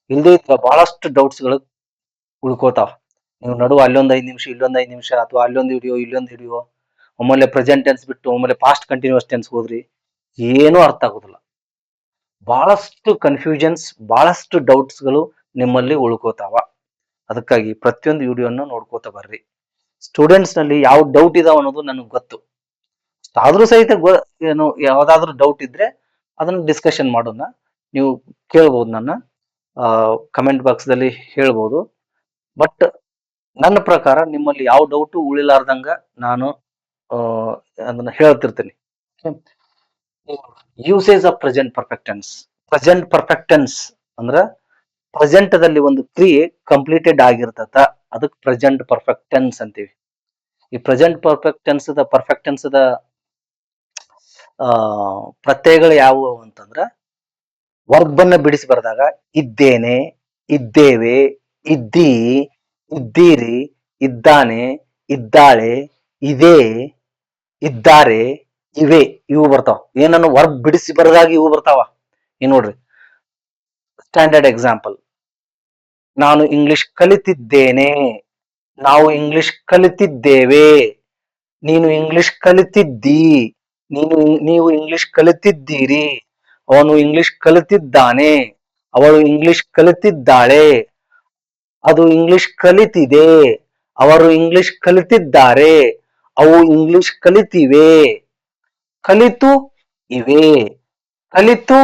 ಇಲ್ಲದೇ ಇದ್ರ ಬಹಳಷ್ಟು ಡೌಟ್ಸ್ ಗಳು ಉಳ್ಕೋತಾವ. ನೀವು ನಡುವ ಅಲ್ಲೊಂದ್ 5 ನಿಮಿಷ ಇಲ್ಲೊಂದ್ 5 ನಿಮಿಷ, ಅಥವಾ ಅಲ್ಲೊಂದು ಇಲ್ಲೊಂದು ವಿಡಿಯೋ, ಒಮ್ಮೆ ಪ್ರೆಸೆಂಟ್ ಟೆನ್ಸ್ ಬಿಟ್ಟು ಒಮ್ಮೆ ಪಾಸ್ಟ್ ಕಂಟಿನ್ಯೂಸ್ ಟೆನ್ಸ್ ಹೋದ್ರಿ, ಏನೂ ಅರ್ಥ ಆಗುದಿಲ್ಲ. ಬಹಳಷ್ಟು ಕನ್ಫ್ಯೂಷನ್ಸ್, ಬಹಳಷ್ಟು ಡೌಟ್ಸ್ ಗಳು ನಿಮ್ಮಲ್ಲಿ ಉಳ್ಕೋತಾವ. ಅದಕ್ಕಾಗಿ ಪ್ರತಿಯೊಂದು ವಿಡಿಯೋನ ನೋಡ್ಕೋತಾ ಬರ್ರಿ. ಸ್ಟೂಡೆಂಟ್ಸ್ ನಲ್ಲಿ ಯಾವ ಡೌಟ್ ಇದಾವ ಅನ್ನೋದು ನನಗೆ ಗೊತ್ತು. ಆದ್ರೂ ಸಹಿತ ಏನು ಯಾವ್ದಾದ್ರು ಡೌಟ್ ಇದ್ರೆ ಅದನ್ನ ಡಿಸ್ಕಷನ್ ಮಾಡೋಣ. ನೀವು ಕೇಳ್ಬೋದು, ನನ್ನ ಕಮೆಂಟ್ ಬಾಕ್ಸ್ ದಲ್ಲಿ ಹೇಳ್ಬೋದು. ಬಟ್ ನನ್ನ ಪ್ರಕಾರ ನಿಮ್ಮಲ್ಲಿ ಯಾವ ಡೌಟು ಉಳಿಲಾರ್ದಂಗ ನಾನು ಅದನ್ನ ಹೇಳ್ತಿರ್ತೀನಿ. Usage of present perfect tense. Present perfect tense ಅಂದ್ರ ಪ್ರೆಸೆಂಟ್ ದಲ್ಲಿ ಒಂದು ಕ್ರಿಯೆ ಕಂಪ್ಲೀಟೆಡ್ ಆಗಿರ್ತದ, ಅದಕ್ಕೆ ಪ್ರೆಸೆಂಟ್ ಪರ್ಫೆಕ್ಟ್ ಟೆನ್ಸ್ ಅಂತೀವಿ. ಈ ಪ್ರೆಸೆಂಟ್ ಪರ್ಫೆಕ್ಟ್ ಟೆನ್ಸ್ ದ ಪ್ರತ್ಯಯಗಳು ಯಾವುವು ಅಂತಂದ್ರ, ವರ್ಬ್ ಅನ್ನ ಬಿಡಿಸಿ ಬರೆದಾಗ ಇದ್ದೇನೆ, ಇದ್ದೇವೆ, ಇದ್ದೀ, ಇದ್ದೀರಿ, ಇದ್ದಾನೆ, ಇದ್ದಾಳೆ, ಇದೇ, ಇದ್ದಾರೆ, ಇವೆ, ಇವು ಬರ್ತಾವ. ಏನನ್ನು ವರ್ಬ್ ಬಿಡಿಸಿ ಬರೆದಾಗ ಇವು ಬರ್ತಾವ. ಈ ನೋಡ್ರಿ, ಸ್ಟ್ಯಾಂಡರ್ಡ್ ಎಕ್ಸಾಂಪಲ್, ನಾನು ಇಂಗ್ಲಿಷ್ ಕಲಿತಿದ್ದೇನೆ, ನಾವು ಇಂಗ್ಲಿಷ್ ಕಲಿತಿದ್ದೇವೆ, ನೀನು ಇಂಗ್ಲಿಷ್ ಕಲಿತಿದ್ದೀ, ನೀವು ಇಂಗ್ಲಿಷ್ ಕಲಿತಿದ್ದೀರಿ, ಅವನು ಇಂಗ್ಲಿಷ್ ಕಲಿತಿದ್ದಾನೆ, ಅವಳು ಇಂಗ್ಲಿಷ್ ಕಲಿತಿದ್ದಾಳೆ, ಅದು ಇಂಗ್ಲಿಷ್ ಕಲಿತಿದೆ, ಅವರು ಇಂಗ್ಲಿಷ್ ಕಲಿತಿದ್ದಾರೆ, ಅವು ಇಂಗ್ಲಿಷ್ ಕಲಿತಿವೆ, ಕಲಿತು ಇವೆ, ಕಲಿತು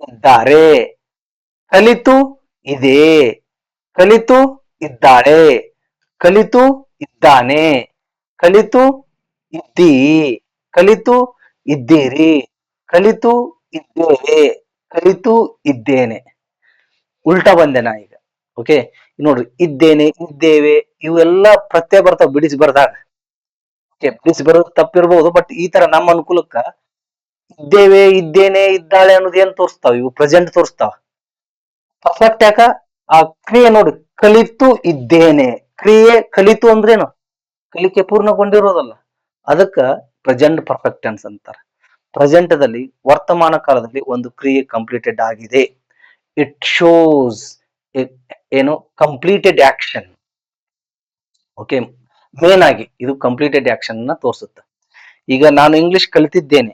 ಇದ್ದಾರೆ, ಕಲಿತು ಇದೆ, ಕಲಿತು ಇದ್ದಾಳೆ, ಕಲಿತು ಇದ್ದಾನೆ, ಕಲಿತು ಇದ್ದೀ, ಕಲಿತು ಇದ್ದೀರಿ, ಕಲಿತು ಇದ್ದೇವೆ, ಕಲಿತು ಇದ್ದೇನೆ. ಉಲ್ಟಾ ಬಂದೆ ನಾ ಈಗ. ಓಕೆ, ನೋಡ್ರಿ, ಇದ್ದೇನೆ, ಇದ್ದೇವೆ, ಇವೆಲ್ಲ ಪ್ರತ್ಯಯ ಬರ್ತಾವ ಬಿಡಿಸಿ ಬರ್ದಾಗ. ಓಕೆ, ಬಿಡಿಸಿ ಬರೋದು ತಪ್ಪಿರ್ಬೋದು, ಬಟ್ ಈ ತರ ನಮ್ಮ ಅನುಕೂಲಕ್ಕ ಇದ್ದೇವೆ, ಇದ್ದೇನೆ, ಇದ್ದಾಳೆ ಅನ್ನೋದು ಏನ್ ತೋರಿಸ್ತಾವ? ಇವು ಪ್ರೆಸೆಂಟ್ ತೋರಿಸ್ತಾವ. ಪರ್ಫೆಕ್ಟ್ ಯಾಕ? ಆ ಕ್ರಿಯೆ ನೋಡಿ, ಕಲಿತು ಇದ್ದೇನೆ. ಕ್ರಿಯೆ ಕಲಿತು ಅಂದ್ರೇನು? ಕಲಿಕೆ ಪೂರ್ಣಗೊಂಡಿರೋದಲ್ಲ. ಅದಕ್ಕ ಪ್ರೆಸೆಂಟ್ ಪರ್ಫೆಕ್ಟ್ ಟೆನ್ಸ್ ಅಂತಾರೆ. ಪ್ರೆಸೆಂಟ್ ದಲ್ಲಿ, ವರ್ತಮಾನ ಕಾಲದಲ್ಲಿ ಒಂದು ಕ್ರಿಯೆ ಕಂಪ್ಲೀಟೆಡ್ ಆಗಿದೆ. ಇಟ್ ಶೋಸ್ ಏನು ಕಂಪ್ಲೀಟೆಡ್ ಆಕ್ಷನ್. ಓಕೆ, ಮೇನ್ ಆಗಿ ಇದು ಕಂಪ್ಲೀಟೆಡ್ ಆಕ್ಷನ್ ನ ತೋರಿಸುತ್ತೆ. ಈಗ ನಾನು ಇಂಗ್ಲಿಷ್ ಕಲಿತಿದ್ದೇನೆ,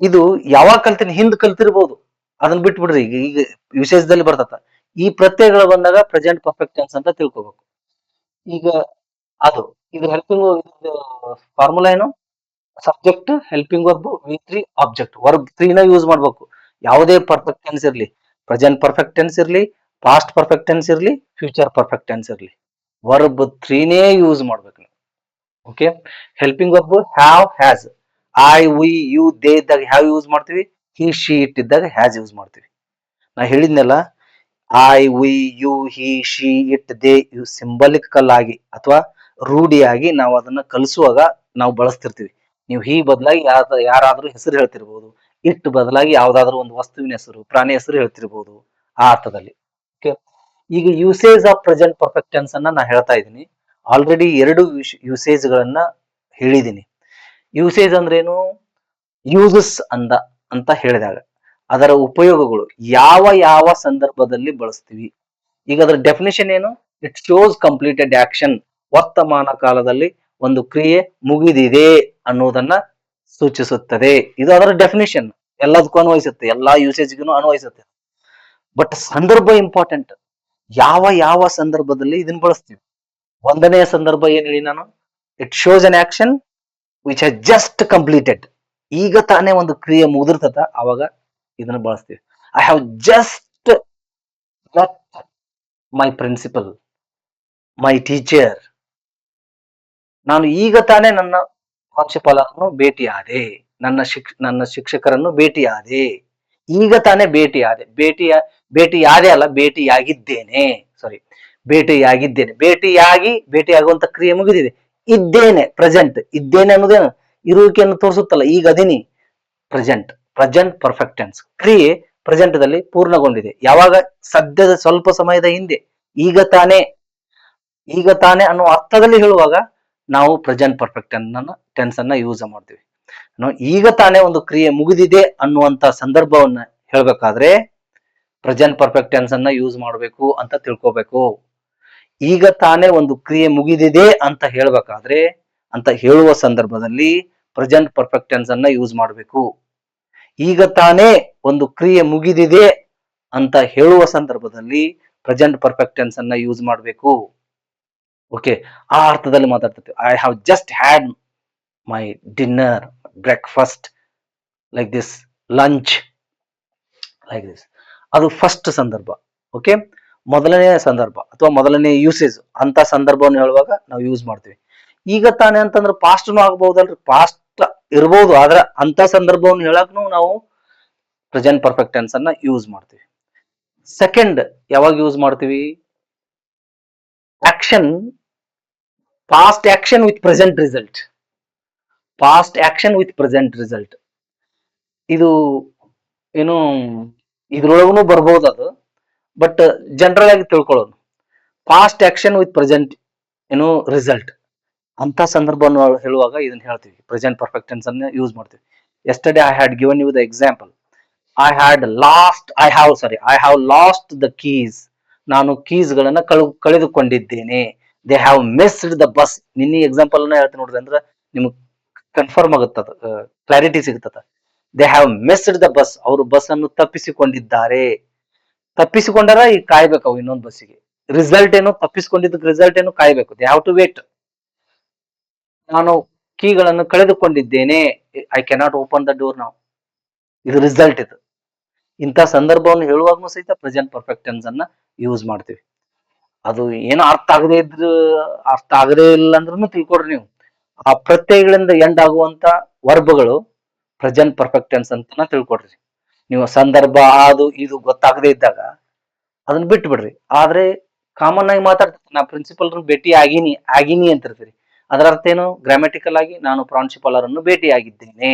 ಇದು ಯಾವಾಗ ಕಲ್ತೀನಿ? ಹಿಂದ್ ಕಲ್ತಿರ್ಬೋದು, ಅದನ್ನ ಬಿಟ್ಬಿಡ್ರಿ. ಈಗ ಈಗ ವಿಶೇಷದಲ್ಲಿ ಬರ್ತದ. ಈ ಪ್ರತ್ಯಯಗಳು ಬಂದಾಗ ಪ್ರೆಸೆಂಟ್ ಪರ್ಫೆಕ್ಟ್ ಟೆನ್ಸ್ ಅಂತ ತಿಳ್ಕೊಬೇಕು. ಈಗ ಅದು ಇದು ಹೆಲ್ಪಿಂಗ್ ಫಾರ್ಮುಲಾ ಏನು? ಸಬ್ಜೆಕ್ಟ್, ಹೆಲ್ಪಿಂಗ್ ವರ್ಬ್, ವಿ3, ಆಬ್ಜೆಕ್ಟ್. ವರ್ಬ್ 3 ನ ಯೂಸ್ ಮಾಡ್ಬೇಕು. ಯಾವುದೇ ಪರ್ಫೆಕ್ಟ್ ಟೆನ್ಸ್ ಇರ್ಲಿ, ಪ್ರೆಸೆಂಟ್ ಪರ್ಫೆಕ್ಟ್ ಟೆನ್ಸ್ ಇರ್ಲಿ, ಪಾಸ್ಟ್ ಪರ್ಫೆಕ್ಟ್ ಟೆನ್ಸ್ ಇರ್ಲಿ, ಫ್ಯೂಚರ್ ಪರ್ಫೆಕ್ಟ್ ಟೆನ್ಸ್ ಇರ್ಲಿ, ವರ್ಬ್ 3 ನೇ ಯೂಸ್ ಮಾಡ್ಬೇಕು. Okay, helping verb have, has. I, we, you, they ಇದ್ದಾಗ ಹ್ಯಾವ್ ಯೂಸ್ ಮಾಡ್ತೀವಿ. ಹಿ, ಶಿ, ಇಟ್ ಇದ್ದಾಗ ಹ್ಯಾಸ್ ಯೂಸ್ ಮಾಡ್ತೀವಿ. ನಾ ಹೇಳಿದ್ನಲ್ಲ, I, we, you, he, she, it, they ಇವು ಸಿಂಬಲಿಕಲ್ ಆಗಿ ಅಥವಾ ರೂಢಿಯಾಗಿ ನಾವು ಅದನ್ನ ಕಲಿಸುವಾಗ ನಾವು ಬಳಸ್ತಿರ್ತೀವಿ. ನೀವು ಹಿ ಬದಲಾಗಿ ಯಾರಾದ್ರೂ ಹೆಸರು ಹೇಳ್ತಿರ್ಬೋದು, ಇಟ್ ಬದಲಾಗಿ ಯಾವ್ದಾದ್ರು ಒಂದು ವಸ್ತುವಿನ ಹೆಸರು, ಪ್ರಾಣಿ ಹೆಸರು ಹೇಳ್ತಿರ್ಬೋದು, ಆ ಅರ್ಥದಲ್ಲಿ. ಓಕೆ, ಈಗ usage of present perfect tense ಅನ್ನ ನಾ ಹೇಳ್ತಾ ಇದ್ದೀನಿ. ಆಲ್ರೆಡಿ 2 ಯೂಸೇಜ್ ಗಳನ್ನ ಹೇಳಿದ್ದೀನಿ. ಯೂಸೇಜ್ ಅಂದ್ರೇನು? ಯೂಸಸ್ ಅಂತ ಹೇಳಿದಾಗ ಅದರ ಉಪಯೋಗಗಳು ಯಾವ ಯಾವ ಸಂದರ್ಭದಲ್ಲಿ ಬಳಸ್ತೀವಿ. ಈಗ ಅದರ ಡೆಫಿನೇಷನ್ ಏನು? It shows completed action. ವರ್ತಮಾನ ಕಾಲದಲ್ಲಿ ಒಂದು ಕ್ರಿಯೆ ಮುಗಿದಿದೆ ಅನ್ನೋದನ್ನ ಸೂಚಿಸುತ್ತದೆ. ಇದು ಅದರ ಡೆಫಿನೇಷನ್. ಎಲ್ಲದಕ್ಕೂ ಅನ್ವಯಿಸುತ್ತೆ, ಎಲ್ಲಾ ಯೂಸೇಜ್ಗೂ ಅನ್ವಯಿಸುತ್ತೆ. ಬಟ್ ಸಂದರ್ಭ ಇಂಪಾರ್ಟೆಂಟ್. ಯಾವ ಯಾವ ಸಂದರ್ಭದಲ್ಲಿ ಇದನ್ನ ಬಳಸ್ತೀವಿ? 1ನೇ ಸಂದರ್ಭ ಏನ್ ಹೇಳಿ ನಾನು? It shows an action which has just completed. ಈಗ ತಾನೇ ಒಂದು ಕ್ರಿಯೆ ಮುಗಿದಿರ್ತದ, ಅವಾಗ ಇದನ್ನ ಬಳಸ್ತೀವಿ. I have just met my principal, my teacher. ನಾನು ಈಗ ತಾನೇ ನನ್ನ ಪ್ರಾಂಶುಪಾಲರನ್ನು ಭೇಟಿಯಾದೆ, ನನ್ನ ಶಿಕ್ಷಕರನ್ನು ಭೇಟಿಯಾದೆ. ಈಗ ತಾನೇ ಭೇಟಿಯಾದೆ. ಭೇಟಿಯಾದೆ ಅಲ್ಲ, ಭೇಟಿಯಾಗಿದ್ದೇನೆ. ಸಾರಿ, ಭೇಟಿಯಾಗಿದ್ದೇನೆ. ಭೇಟಿಯಾಗುವಂತ ಕ್ರಿಯೆ ಮುಗಿದಿದೆ. ಇದ್ದೇನೆ, ಪ್ರೆಸೆಂಟ್. ಇದ್ದೇನೆ ಅನ್ನೋದೇನು? ಇರುವಿಕೆಯನ್ನು ತೋರಿಸುತ್ತಲ್ಲ. ಈಗ ಅದೀನಿ, ಪ್ರೆಸೆಂಟ್ ಪರ್ಫೆಕ್ಟ್ ಟೆನ್ಸ್. ಕ್ರಿಯೆ ಪ್ರೆಸೆಂಟ್ ದಲ್ಲಿ ಪೂರ್ಣಗೊಂಡಿದೆ. ಯಾವಾಗ? ಸದ್ಯದ ಸ್ವಲ್ಪ ಸಮಯದ ಹಿಂದೆ. ಈಗ ತಾನೇ ಅನ್ನೋ ಅರ್ಥದಲ್ಲಿ ಹೇಳುವಾಗ ನಾವು ಪ್ರೆಸೆಂಟ್ ಪರ್ಫೆಕ್ಟ್ ಟೆನ್ಸ್ ಅನ್ನ ಯೂಸ್ ಮಾಡ್ತೀವಿ. ಈಗ ತಾನೇ ಒಂದು ಕ್ರಿಯೆ ಮುಗಿದಿದೆ ಅನ್ನುವಂತ ಸಂದರ್ಭವನ್ನ ಹೇಳ್ಬೇಕಾದ್ರೆ ಪ್ರೆಸೆಂಟ್ ಪರ್ಫೆಕ್ಟ್ ಟೆನ್ಸ್ ಅನ್ನ ಯೂಸ್ ಮಾಡಬೇಕು ಅಂತ ತಿಳ್ಕೊಬೇಕು. ಈಗ ತಾನೇ ಒಂದು ಕ್ರಿಯೆ ಮುಗಿದಿದೆ ಅಂತ ಹೇಳ್ಬೇಕಾದ್ರೆ, ಅಂತ ಹೇಳುವ ಸಂದರ್ಭದಲ್ಲಿ ಪ್ರೆಸೆಂಟ್ ಪರ್ಫೆಕ್ಟ್ ಟೆನ್ಸ್ ಅನ್ನ ಯೂಸ್ ಮಾಡಬೇಕು. ಈಗ ತಾನೇ ಒಂದು ಕ್ರಿಯೆ ಮುಗಿದಿದೆ ಅಂತ ಹೇಳುವ ಸಂದರ್ಭದಲ್ಲಿ ಪ್ರೆಸೆಂಟ್ ಪರ್ಫೆಕ್ಟ್ ಟೆನ್ಸ್ ಅನ್ನ ಯೂಸ್ ಮಾಡಬೇಕು. ಓಕೆ, ಆ ಅರ್ಥದಲ್ಲಿ ಮಾತಾಡ್ತಿರ್ತೀವಿ. I have just had my dinner, breakfast, like this, lunch, like this. ಅದು ಫಸ್ಟ್ ಸಂದರ್ಭ. ಓಕೆ, ಮೊದಲನೇ ಸಂದರ್ಭ ಅಥವಾ ಮೊದಲನೇ ಯೂಸೇಜ್ ಅಂತ ಸಂದರ್ಭವನ್ನು ಹೇಳುವಾಗ ನಾವು ಯೂಸ್ ಮಾಡ್ತೀವಿ. ಈಗ ತಾನೇ ಅಂತಂದ್ರೆ ಪಾಸ್ಟ್ನು ಆಗಬಹುದಲ್ರಿ, ಪಾಸ್ಟ್ ಇರಬಹುದು. ಆದ್ರೆ ಅಂತ ಸಂದರ್ಭವನ್ನು ಹೇಳಕ್ನು ನಾವು ಪ್ರೆಸೆಂಟ್ ಪರ್ಫೆಕ್ಟ್ ಟೆನ್ಸ್ ಅನ್ನ ಯೂಸ್ ಮಾಡ್ತೀವಿ. ಸೆಕೆಂಡ್ ಯಾವಾಗ ಯೂಸ್ ಮಾಡ್ತೀವಿ? Action, past action with present result. Past action with present result ಇದು ಏನು, ಇದ್ರೊಳಗೂ ಬರ್ಬೋದು ಅದು. ಬಟ್ ಜನರಲ್ ಆಗಿ ತಿಳ್ಕೊಳ್ಳೋದು, ಪಾಸ್ಟ್ ಆಕ್ಷನ್ ವಿತ್ ಪ್ರೆಸೆಂಟ್ ಏನು ರಿಸಲ್ಟ್ ಅಂತ ಸಂದರ್ಭವನ್ನು ಹೇಳುವಾಗ ಇದನ್ನ ಹೇಳ್ತೀವಿ. ಪ್ರೆಸೆಂಟ್ ಪರ್ಫೆಕ್ಟ್ ಟೆನ್ಸ್ ಅನ್ನ ಯೂಸ್ ಮಾಡ್ತೀವಿ. Yesterday I had given you the example. I have lost the keys. ನಾನು ಕೀಸ್ ಗಳನ್ನ ಕಳೆದುಕೊಂಡಿದ್ದೇನೆ. They have missed the bus. ನಿನ್ನೆ ಎಕ್ಸಾಂಪಲ್ ಅನ್ನ ಹೇಳ್ತೀನಿ ನೋಡ್ರಿ, ಅಂದ್ರೆ ನಿಮ್ಗೆ ಕನ್ಫರ್ಮ್ ಆಗುತ್ತದ, ಕ್ಲಾರಿಟಿ ಸಿಗುತ್ತದ. They have missed the bus. ಅವರು ಬಸ್ ಅನ್ನು ತಪ್ಪಿಸಿಕೊಂಡಿದ್ದಾರೆ. ತಪ್ಪಿಸಿಕೊಂಡಾರ, ಈಗ ಕಾಯ್ಬೇಕು ಅವು ಇನ್ನೊಂದು ಬಸ್ಸಿಗೆ. ರಿಸಲ್ಟ್ ಏನು? ತಪ್ಪಿಸಿಕೊಂಡಿದ್ದಕ್ಕೆ ರಿಸಲ್ಟ್ ಏನು? ಕಾಯ್ಬೇಕು. They have to wait. ನಾನು ಕೀಗಳನ್ನು ಕಳೆದುಕೊಂಡಿದ್ದೇನೆ. I cannot open the door ನಾವು. ಇದು ರಿಸಲ್ಟ್. ಇದು ಇಂಥ ಸಂದರ್ಭವನ್ನು ಹೇಳುವಾಗೂ ಸಹಿತ ಪ್ರೆಸೆಂಟ್ ಪರ್ಫೆಕ್ಟ್ ಟೆನ್ಸ್ ಅನ್ನ ಯೂಸ್ ಮಾಡ್ತೀವಿ. ಅದು ಏನೋ ಅರ್ಥ ಆಗದೇ ಇಲ್ಲ ಅಂದ್ರೂ ತಿಳ್ಕೊಡ್ರಿ ನೀವು. ಆ ಪ್ರತ್ಯಯಗಳಿಂದ ಎಂಡ್ ಆಗುವಂತ ವರ್ಬ್ಗಳು ಪ್ರೆಸೆಂಟ್ ಪರ್ಫೆಕ್ಟ್ ಟೆನ್ಸ್ ಅಂತ ತಿಳ್ಕೊಡ್ರಿ. ನೀವು ಸಂದರ್ಭ ಅದು ಇದು ಗೊತ್ತಾಗದೇ ಇದ್ದಾಗ ಅದನ್ನ ಬಿಟ್ಟು ಬಿಡ್ರಿ. ಆದ್ರೆ ಕಾಮನ್ ಆಗಿ ಮಾತಾಡ್ತೀನಿ, ನಾ ಪ್ರಿನ್ಸಿಪಲ್ ಭೇಟಿ ಆಗಿನಿ ಅಂತಿರ್ತೀರಿ. ಅದರ ಅರ್ಥ ಏನು? ಗ್ರಾಮ್ಯಾಟಿಕಲ್ ಆಗಿ ನಾನು ಪ್ರಾಂಶುಪಾಲರನ್ನು ಭೇಟಿಯಾಗಿದ್ದೇನೆ.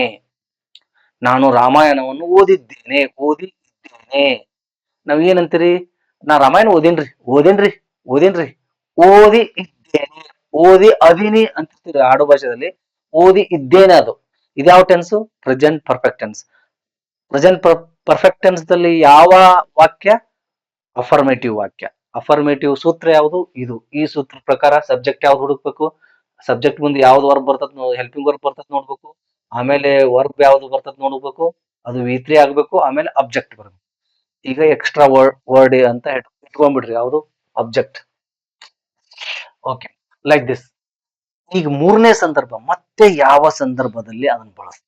ನಾನು ರಾಮಾಯಣವನ್ನು ಓದಿದ್ದೇನೆ. ನಾವ್ ಏನಂತೀರಿ? ನಾ ರಾಮಾಯಣ ಓದೇನ್ರಿ, ಓದೇನ್ರಿ, ಓದಿ ಇದ್ದೇನೆ, ಓದಿ ಅದೀನಿ ಅಂತಿರ್ತೀರಿ ಆಡು ಭಾಷೆದಲ್ಲಿ. ಓದಿ ಇದ್ದೇನೆ ಅದು. ಇದ್ಯಾವ tense? Present perfect tense. Present perfect tense ದಲ್ಲಿ ಯಾವ ವಾಕ್ಯ? ಅಫರ್ಮೇಟಿವ್ ವಾಕ್ಯ. ಅಫರ್ಮೇಟಿವ್ ಸೂತ್ರ ಯಾವುದು? ಇದು. ಈ ಸೂತ್ರ ಪ್ರಕಾರ ಸಬ್ಜೆಕ್ಟ್ ಯಾವ್ದು ಹುಡುಕ್ಬೇಕು? ಸಬ್ಜೆಕ್ಟ್ ಮುಂದೆ ಯಾವ್ದು ವರ್ಬ್ ಬರ್ತದ, ಹೆಲ್ಪಿಂಗ್ ವರ್ಬ್ ಬರ್ತದ ನೋಡ್ಬೇಕು. ಆಮೇಲೆ ವರ್ಬ್ ಯಾವ್ದು ಬರ್ತದ ನೋಡ್ಬೇಕು. ಅದು V3 ಆಗ್ಬೇಕು. ಆಮೇಲೆ ಅಬ್ಜೆಕ್ಟ್ ಬರ್ಬೇಕು. ಈಗ ಎಕ್ಸ್ಟ್ರಾ ವರ್ಡ್ ಅಂತ ಇಟ್ಕೊಂಡ್ಬಿಡ್ರಿ. ಯಾವುದು? ಅಬ್ಜೆಕ್ಟ್. Okay, like this. ಈಗ ಮೂರನೇ ಸಂದರ್ಭ, ಮತ್ತೆ ಯಾವ ಸಂದರ್ಭದಲ್ಲಿ ಅದನ್ನು ಬಳಸ್ತೀವಿ?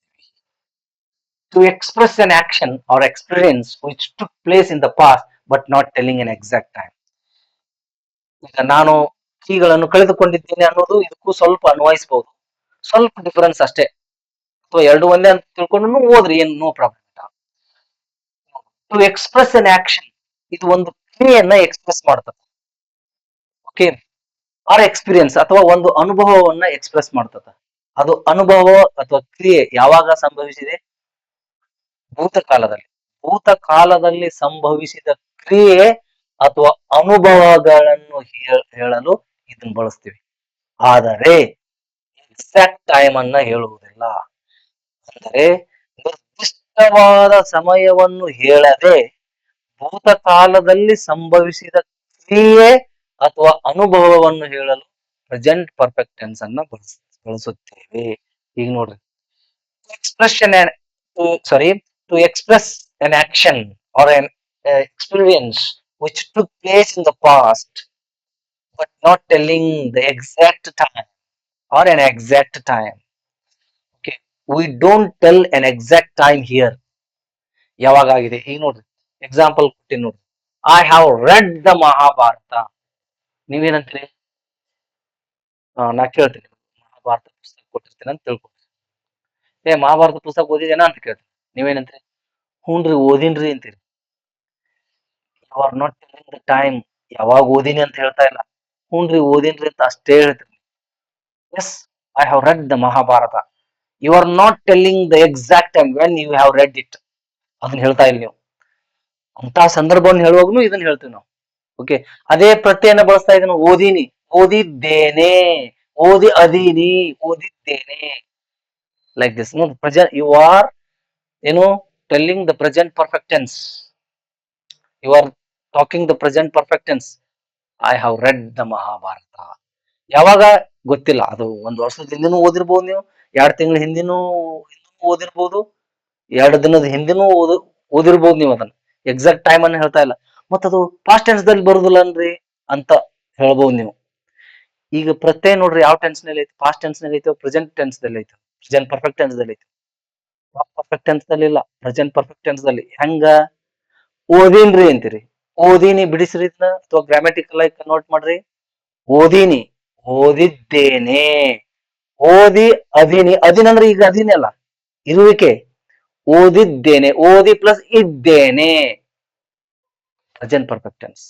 To express an action or experience which took place in the past but not telling an exact time. ಈಗ ನಾನು ಕೀಗಳನ್ನು ಕಳೆದುಕೊಂಡಿದ್ದೇನೆ ಅನ್ನೋದು ಇದಕ್ಕೂ ಸ್ವಲ್ಪ ಅನ್ವಯಿಸಬಹುದು. ಸ್ವಲ್ಪ ಡಿಫರೆನ್ಸ್ ಅಷ್ಟೇ, ಅಥವಾ ಎರಡು ಒಂದೇ ಅಂತ ತಿಳ್ಕೊಂಡು ಹೋದ್ರಿ ಏನು, no problem. To express an action, ಇದು ಒಂದು ಕ್ರಿಯೆಯನ್ನ ಎಕ್ಸ್ಪ್ರೆಸ್ ಮಾಡ್ತದೆ. ಓಕೆ, ಆರ್ ಎಕ್ಸ್ಪೀರಿಯನ್ಸ್, ಅಥವಾ ಒಂದು ಅನುಭವವನ್ನ ಎಕ್ಸ್ಪ್ರೆಸ್ ಮಾಡ್ತದೆ. ಅದು ಅನುಭವ ಅಥವಾ ಕ್ರಿಯೆ ಯಾವಾಗ ಸಂಭವಿಸಿದೆ? ಭೂತಕಾಲದಲ್ಲಿ. ಭೂತಕಾಲದಲ್ಲಿ ಸಂಭವಿಸಿದ ಕ್ರಿಯೆ ಅಥವಾ ಅನುಭವಗಳನ್ನು ಹೇಳಲು ಇದನ್ನು ಬಳಸ್ತೀವಿ. ಆದರೆ ಎಕ್ಸಾಕ್ಟ್ ಟೈಮ್ ಅನ್ನ ಹೇಳುವುದಿಲ್ಲ. ಅಂದರೆ ನಿರ್ದಿಷ್ಟವಾದ ಸಮಯವನ್ನು ಹೇಳದೆ ಭೂತಕಾಲದಲ್ಲಿ ಸಂಭವಿಸಿದ ಕ್ರಿಯೆ ಅಥವಾ ಅನುಭವವನ್ನು ಹೇಳಲು ಪ್ರೆಸೆಂಟ್ ಪರ್ಫೆಕ್ಟ್ ಟೆನ್ಸ್ ಅನ್ನ ಬಳಸುತ್ತೇವೆ. ಈಗ ನೋಡ್ರಿ, expression to express an action or an experience which took place in the past but not telling the exact time or an exact time. Okay, we don't tell an exact time here. ಯಾವಾಗ ಆಗಿದೆ? ಈಗ ನೋಡ್ರಿ, example ಕೊಟ್ಟಿನಿ ನೋಡ್ರಿ. I have read the Mahabharata. ನೀವೇನಂತೀರಿ? ನಾ ಕೇಳ್ತೀನಿ, ಮಹಾಭಾರತ ಪುಸ್ತಕ ಕೊಟ್ಟಿರ್ತೀನಿ ಅಂತ ತಿಳ್ಕೊಡ್ರಿ. ಮಹಾಭಾರತ ಪುಸ್ತಕ ಓದಿದೇನಾ ಅಂತ ಕೇಳ್ತೀನಿ. ನೀವೇನಂತೀರಿ? ಹ್ಞೂನ್ರಿ ಓದಿನ್ರಿ ಅಂತೀರಿ. You are not telling the time. ಯಾವಾಗ ಓದಿನಿ ಅಂತ ಹೇಳ್ತಾ ಇಲ್ಲ. ಹ್ಞೂನ್ರಿ ಓದಿನ್ರಿ ಅಂತ ಅಷ್ಟೇ ಹೇಳ್ತೀರಿ. Yes, I have read the Mahabharata. You are not telling the exact time when you have read it. ಅದನ್ನ ಹೇಳ್ತಾ ಇಲ್ಲ ನೀವು. ಅಂತ ಸಂದರ್ಭವನ್ನು ಹೇಳುವಾಗ್ಲೂ ಇದನ್ನ ಹೇಳ್ತೀವಿ ನಾವು. ಓಕೆ, ಅದೇ ಪ್ರತ್ಯಯನ ಬಳಸ್ತಾ ಇದೀನಿ. ಓದಿನಿ, ಓದಿದ್ದೇನೆ, ಓದಿ ಅದೀನಿ, ಓದಿದ್ದೇನೆ. Like this. ನೋಡಿ, ಪ್ರೆಸೆಂಟ್ ಯು ಆರ್ ಏನು telling the present perfect tense. You are talking the present perfect tense. I have read the Mahabharata. ಯಾವಾಗ ಗೊತ್ತಿಲ್ಲ, ಅದು ಒಂದು ವರ್ಷದ ಹಿಂದಿನೂ ಓದಿರ್ಬೋದು, ನೀವು 2 ತಿಂಗಳ ಹಿಂದಿನೂ ಓದಿರ್ಬೋದು, 2 ದಿನದ ಹಿಂದಿನೂ ಓದಿರ್ಬೋದು ನೀವು. ಅದನ್ನ ಎಕ್ಸಾಕ್ಟ್ ಟೈಮ್ ಅನ್ನು ಹೇಳ್ತಾ ಇಲ್ಲ. ಮತ್ತದು ಪಾಸ್ಟ್ ಟೆನ್ಸ್ ದಲ್ಲಿ ಬರುದಿಲ್ಲ ಅನ್ರಿ ಅಂತ ಹೇಳ್ಬೋದು ನೀವು. ಈಗ ಪ್ರತ್ಯಯ ನೋಡ್ರಿ, ಯಾವ ಟೆನ್ಸ್ ನಲ್ಲಿ ಐತಿ? ಪಾಸ್ಟ್ ಟೆನ್ಸ್ ನಲ್ಲಿ ಐತೆ, ಪ್ರೆಸೆಂಟ್ ಟೆನ್ಸ್ ದಲ್ಲಿ ಐತೆ, ಪ್ರೆಸೆಂಟ್ ಪರ್ಫೆಕ್ಟ್ ಟೆನ್ಸ್ ದಲ್ಲಿ ಐತೆ. ಪರ್ಫೆಕ್ಟ್ ಟೆನ್ಸ್ ದಲ್ಲಿ ಇಲ್ಲ, ಪ್ರೆಸೆಂಟ್ ಪರ್ಫೆಕ್ಟ್ ಟೆನ್ಸ್ ದಲ್ಲಿ. ಹೆಂಗ? ಓದಿನ್ರಿ ಅಂತೀರಿ, ಓದಿನಿ ಬಿಡಿಸ್ರಿ ಅಥವಾ ಗ್ರಾಮ್ಯಾಟಿಕಲ್ ಆಗಿ ಕನ್ವರ್ಟ್ ಮಾಡ್ರಿ. ಓದಿನಿ, ಓದಿದ್ದೇನೆ, ಓದಿ ಅದೀನಿ. ಅದೀನಂದ್ರೆ ಈಗ ಅದೀನಿ ಅಲ್ಲ, ಇರುವಿಕೆ. ಓದಿದ್ದೇನೆ, ಓದಿ ಪ್ಲಸ್ ಇದ್ದೇನೆ, ಪ್ರೆಸೆಂಟ್ ಪರ್ಫೆಕ್ಟ್ ಟೆನ್ಸ್.